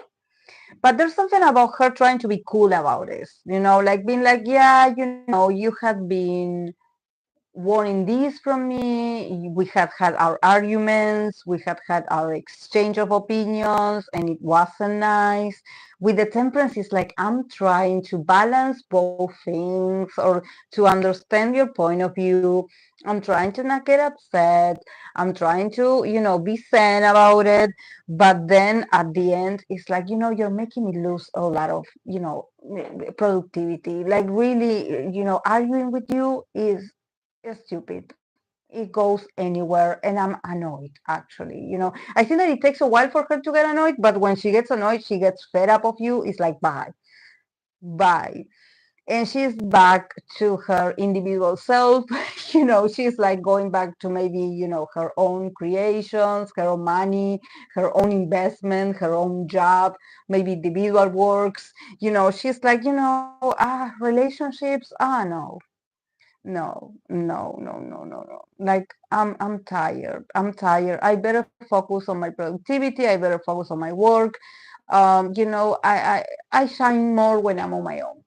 But there's something about her trying to be cool about it, like being like, yeah, you have been wanting this from me. We have had our arguments, we have had our exchange of opinions, and it wasn't nice. With the temperance, it's like I'm trying to balance both things or to understand your point of view. I'm trying to not get upset. I'm trying to, be zen about it. But then at the end, it's like, you're making me lose a lot of, productivity. Like really, arguing with you is stupid. It goes anywhere, and I'm annoyed actually. I think that it takes a while for her to get annoyed, but when she gets annoyed, she gets fed up of you. It's like bye, bye. And she's back to her individual self. She's like going back to maybe, her own creations, her own money, her own investment, her own job, maybe individual works. She's like, relationships, no, no, no, no, no, no, no. Like I'm tired. I'm tired. I better focus on my productivity. I better focus on my work. I shine more when I'm on my own.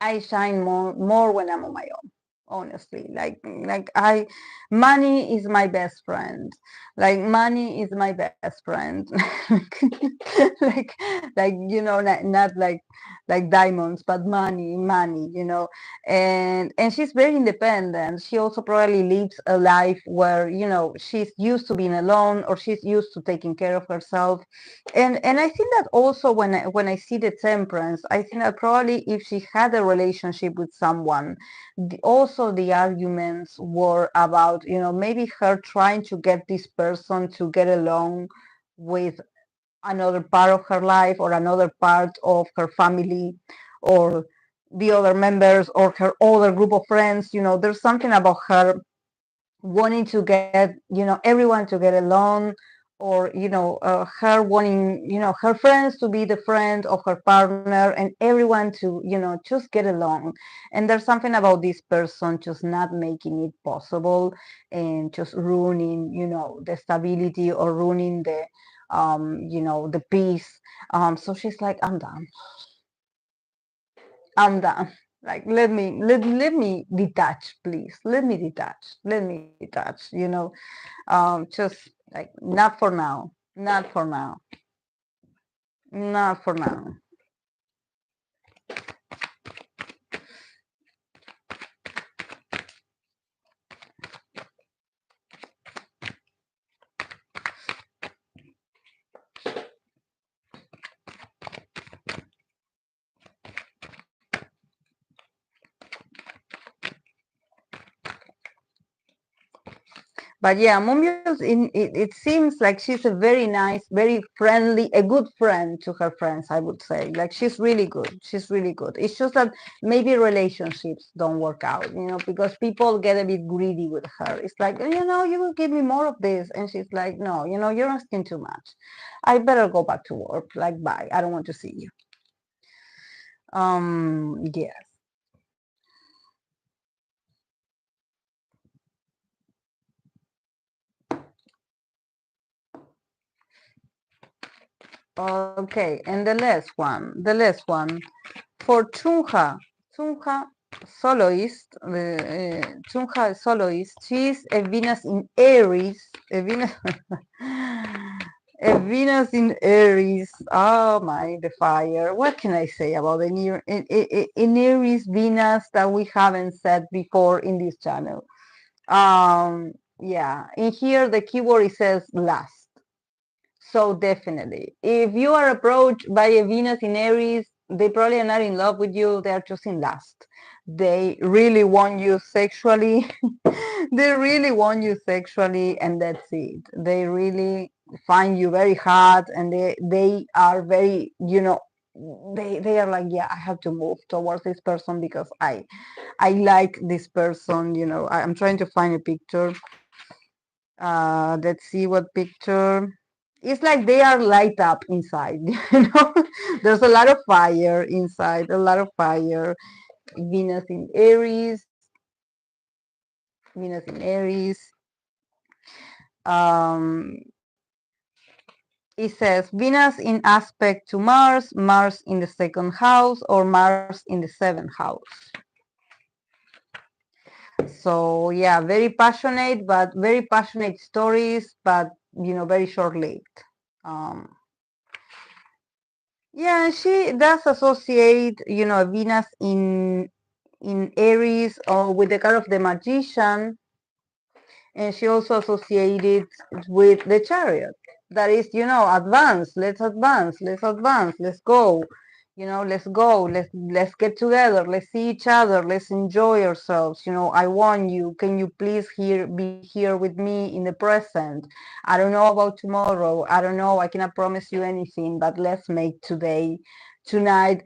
I shine more when I'm on my own. Honestly, like money is my best friend. Like money is my best friend. like not like diamonds, but money. And she's very independent. She also probably lives a life where she's used to being alone, or she's used to taking care of herself. And I think that also when I see the temperance, I think that probably if she had a relationship with someone, also the arguments were about, maybe her trying to get this person to get along with another part of her life or another part of her family or the other members or her other group of friends. There's something about her wanting to get everyone to get along, or her wanting her friends to be the friend of her partner and everyone to just get along. And there's something about this person just not making it possible and just ruining the stability or ruining the peace. So she's like, I'm done. Like let me detach, please. Let me detach. Just like not for now. Not for now. Not for now. But yeah, Moonbyul, it seems like she's a very nice, very friendly, a good friend to her friends, I would say. Like she's really good. She's really good. It's just that maybe relationships don't work out, because people get a bit greedy with her. It's like, you will give me more of this. And she's like, no, you're asking too much. I better go back to work. Like, bye. I don't want to see you. Yes. Okay, and the last one for Chungha soloist, Chungha soloist. She's a Venus in Aries, a Venus, a Venus in Aries. Oh my, the fire! What can I say about in Aries Venus that we haven't said before in this channel? Yeah, in here the keyword it says last. So definitely, if you are approached by a Venus in Aries, they probably are not in love with you. They are just in lust. They really want you sexually. They really want you sexually, and that's it. They really find you very hot, and they are very, they are like, yeah, I have to move towards this person because I like this person, you know. I'm trying to find a picture. Let's see what picture. It's like they are light up inside, you know. There's a lot of fire inside, a lot of fire. Venus in Aries, Venus in Aries. Um, it says Venus in aspect to Mars, Mars in the second house, or Mars in the seventh house. So yeah, very passionate, but very passionate stories, but you know, very short-lived. Um, yeah, she does associate, you know, Venus in Aries or with the card of the magician, and she also associated with the chariot. That is, you know, advance, let's advance, let's advance, let's go, you know, let's go, let's get together, let's see each other, let's enjoy ourselves. You know, I want you. Can you please be here with me in the present? I don't know about tomorrow. I don't know. I cannot promise you anything, but let's make today, tonight,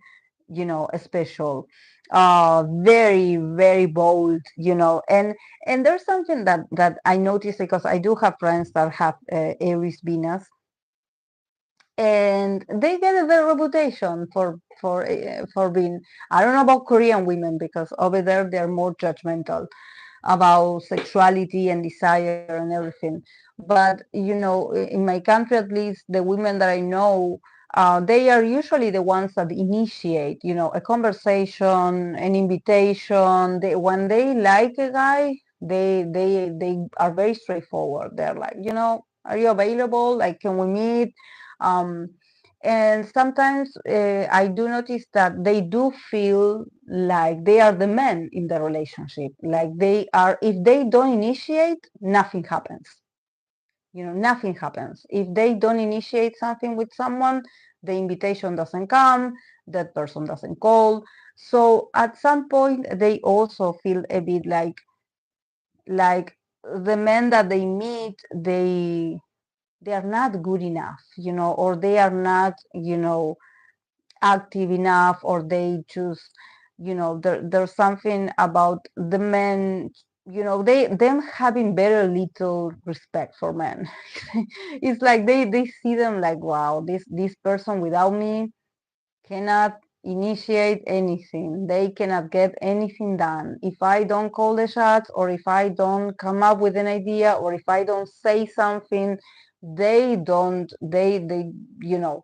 you know, a special. Very, very bold, you know, and there's something that I noticed because I do have friends that have Aries Venus, and they get a better reputation for being. I don't know about Korean women because over there they're more judgmental about sexuality and desire and everything. But you know, in my country at least, the women that I know, they are usually the ones that initiate, you know, a conversation, an invitation. When they like a guy, they are very straightforward. They're like, you know, are you available? Like, can we meet? Um, and sometimes I do notice that they do feel like they are the men in the relationship. Like they are, if they don't initiate, nothing happens. You know, nothing happens. If they don't initiate something with someone, the invitation doesn't come, that person doesn't call. So at some point, they also feel a bit like the men that they meet, they are not good enough, you know, or they are not, you know, active enough, or they just, you know, there's something about the men, you know, them having very little respect for men. It's like they see them like, wow, this person without me cannot initiate anything. They cannot get anything done. If I don't call the shots, or if I don't come up with an idea, or if I don't say something, they don't, they, you know,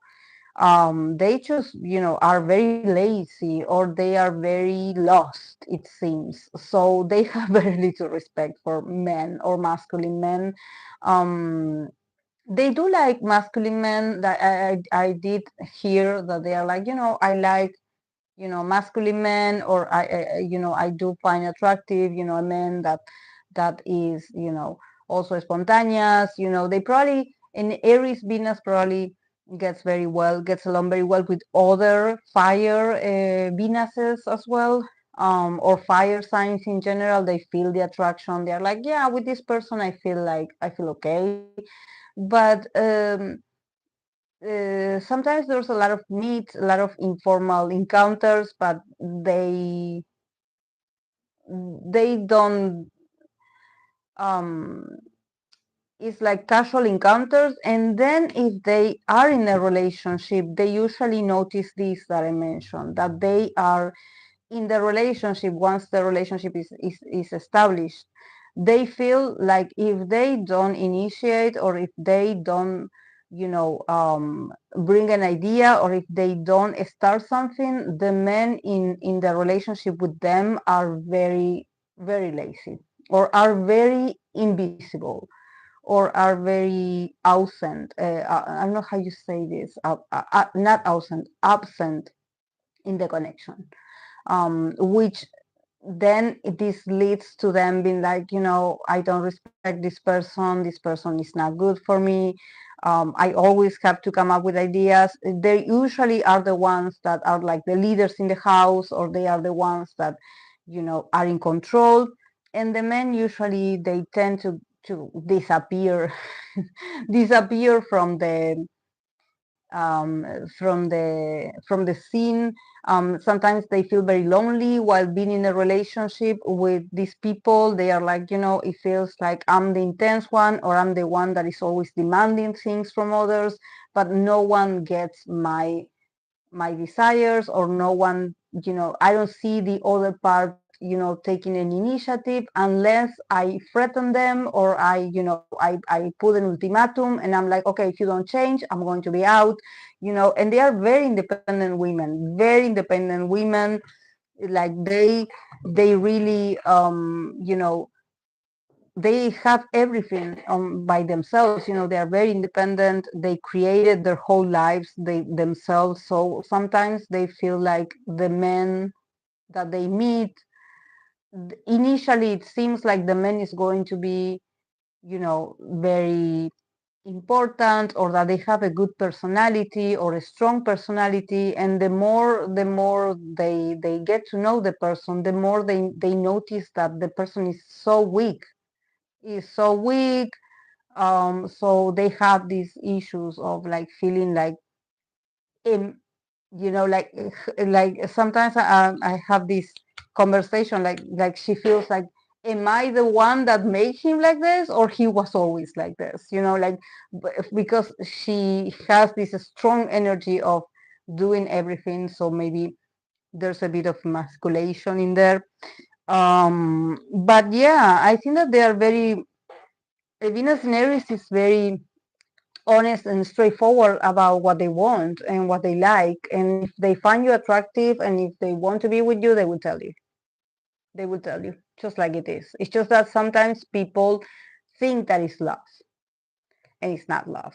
they just, you know, are very lazy, or they are very lost, it seems. So they have very little respect for men or masculine men. Um, they do like masculine men. That I did hear that they are like, you know, I like, you know, masculine men, or you know, I do find attractive, you know, a man that is, you know, also spontaneous. You know, they probably in Aries Venus probably gets along very well with other fire Venuses as well, or fire signs in general. They feel the attraction. They're like, yeah, with this person I feel okay. But sometimes there's a lot of meets, a lot of informal encounters, but they don't. Um, it's like casual encounters, and then if they are in a relationship, they usually notice this that I mentioned, that they are in the relationship. Once the relationship is established, they feel like if they don't initiate, or if they don't, you know, bring an idea, or if they don't start something, the men in the relationship with them are very, very lazy, or are very invisible, or are very absent. I don't know how you say this, not absent in the connection, which then this leads to them being like, you know, I don't respect this person is not good for me. I always have to come up with ideas. They usually are the ones that are like the leaders in the house, or they are the ones that, you know, are in control. And the men usually they tend to disappear disappear from the um, from the scene. Sometimes they feel very lonely while being in a relationship with these people. They are like, it feels like I'm the intense one, or I'm the one that is always demanding things from others, but no one gets my desires, or no one, I don't see the other part, taking an initiative unless I threaten them, or I put an ultimatum and I'm like, okay, if you don't change, I'm going to be out, and they are very independent women, like they really, they have everything by themselves. They are very independent. They created their whole lives themselves. So sometimes they feel like the men that they meet, initially it seems like the man is going to be, very important, or that they have a good personality or a strong personality. And the more they get to know the person, the more they notice that the person is so weak. So they have these issues of like feeling like, um, like sometimes I have this conversation, like she feels like, am I the one that made him like this, or he was always like this? Like, because she has this strong energy of doing everything. So maybe there's a bit of masculation in there. But yeah, I think that they are very, Venus in Aries is very honest and straightforward about what they want and what they like. And if they find you attractive and if they want to be with you, they will tell you. They will tell you, just like it is. It's just that sometimes people think that it's love, and it's not love.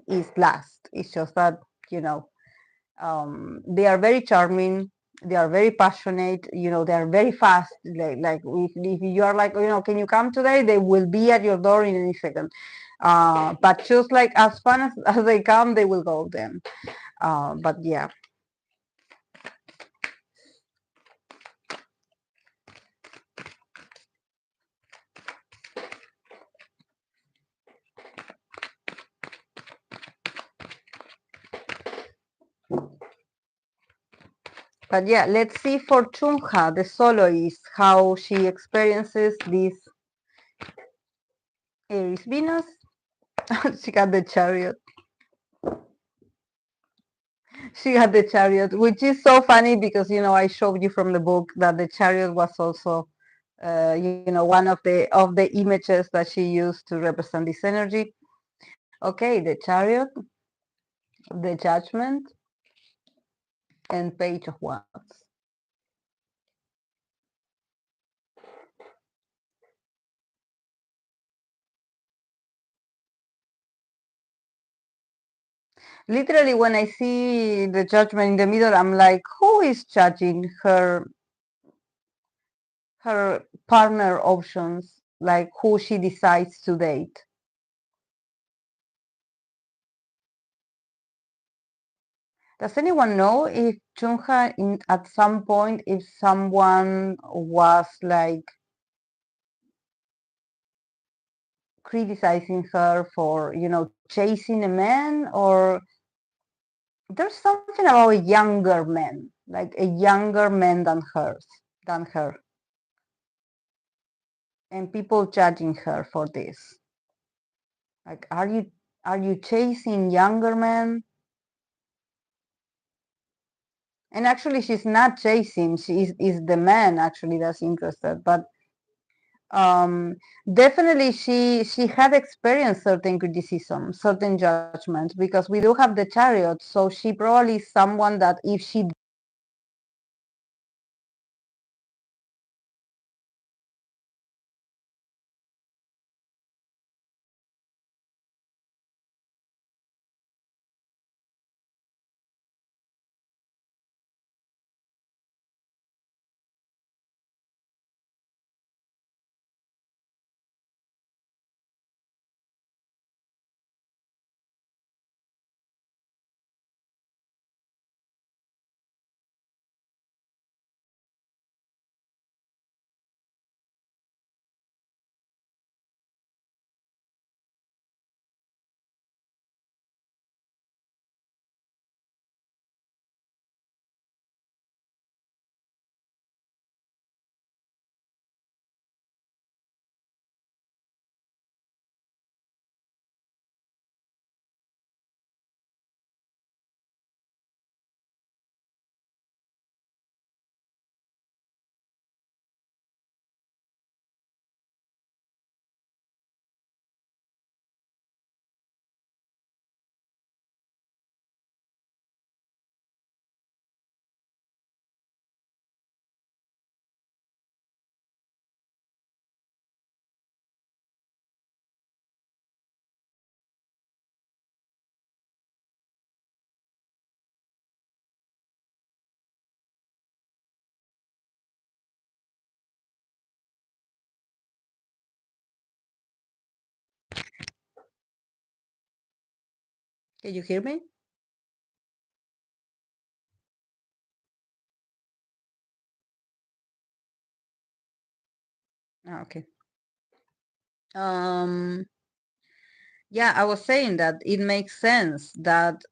It's lust. It's just that, you know, they are very charming. They are very passionate. They are very fast. Like if you are like, can you come today? They will be at your door in any second. But just like as fun as they come, they will go then. But yeah. But yeah, let's see for Chungha, the soloist, how she experiences this Aries Venus. She got the chariot. She had the chariot, which is so funny because I showed you from the book that the chariot was also one of the images that she used to represent this energy. Okay, the chariot, the judgment, and page of wands. Literally, when I see the judgment in the middle, I'm like, who is judging her partner options, like who she decides to date? Does anyone know if Chungha at some point, if someone was like criticizing her for, chasing a man, or there's something about a younger man, like a younger man than her, and people judging her for this. Like, are you chasing younger men? And actually, she's not chasing. She is the man actually that's interested. But um, definitely, she had experienced certain criticism, certain judgment, because we do have the chariot. So she probably is someone that if she Can you hear me? Ah, okay. Um, yeah, I was saying that it makes sense that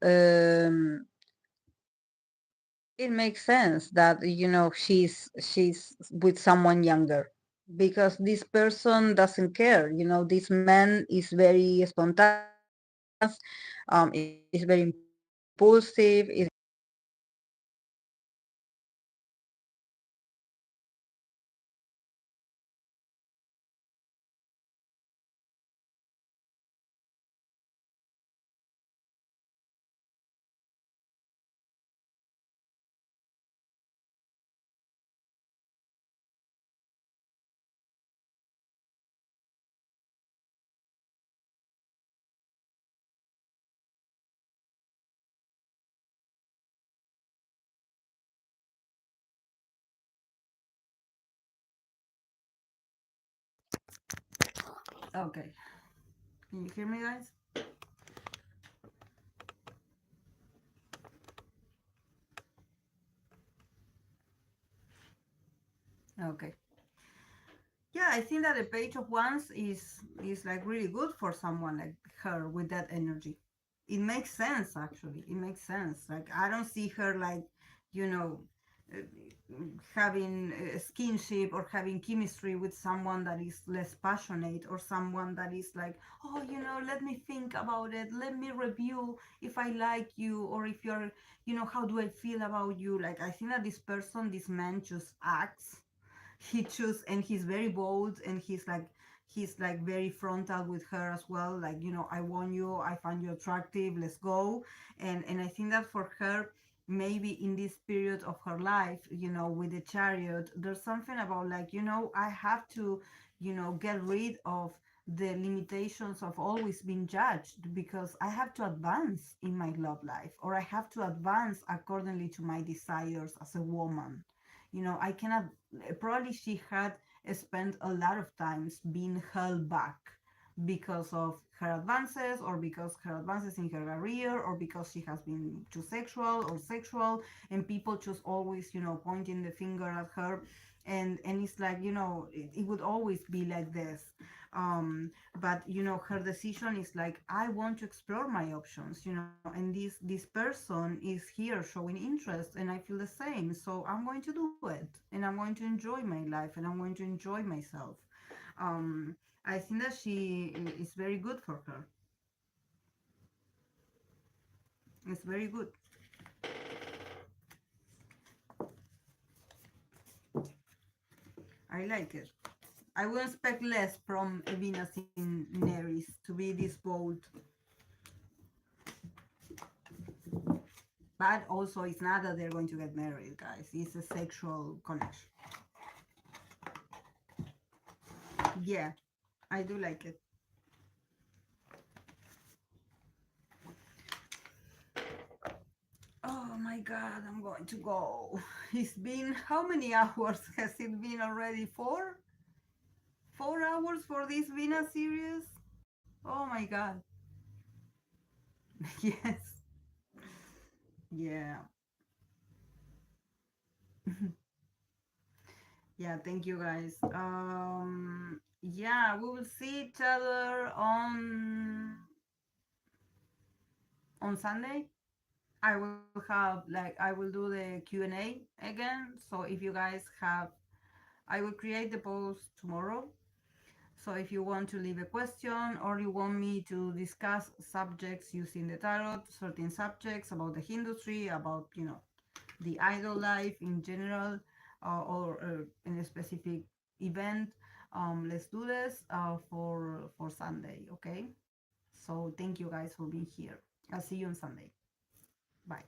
she's with someone younger because this person doesn't care. This man is very spontaneous, is very impulsive, is okay. Can you hear me, guys? Okay. Yeah, I think that the page of wands is like really good for someone like her with that energy. It makes sense, actually. It makes sense. Like I don't see her like, you know, uh, having a skinship or having chemistry with someone that is less passionate, or someone that is like, oh, let me think about it, let me review if I like you, or if you're, how do I feel about you. Like I think that this man just acts. He choose, and he's very bold, and he's like very frontal with her as well, like, I want you, I find you attractive, let's go. And I think that for her, maybe in this period of her life, with the chariot, there's something about like, I have to, get rid of the limitations of always being judged, because I have to advance in my love life, or I have to advance accordingly to my desires as a woman. I cannot. Probably she had spent a lot of times being held back because of her advances, or because her advances in her career, or because she has been too sexual or sexual, and people just always, pointing the finger at her. And it's like, it would always be like this. But her decision is like, I want to explore my options, and this person is here showing interest, and I feel the same, so I'm going to do it, and I'm going to enjoy my life, and I'm going to enjoy myself. I think that she is very good for her. It's very good. I like it. I would expect less from a Venus in Neris to be this bold. But also, it's not that they're going to get married, guys. It's a sexual connection. Yeah, I do like it. Oh my god, I'm going to go. It's been, how many hours has it been already? 4 hours for this Venus series? Oh my god. Yes. Yeah. Yeah, thank you guys. Yeah, we will see each other on Sunday. I will have, like, I will do the Q&A again. So if you guys have, I will create the post tomorrow. So if you want to leave a question, or you want me to discuss subjects using the tarot, certain subjects about the industry, about, the idol life in general, or in a specific event, let's do this for Sunday, okay? So thank you guys for being here. I'll see you on Sunday. Bye.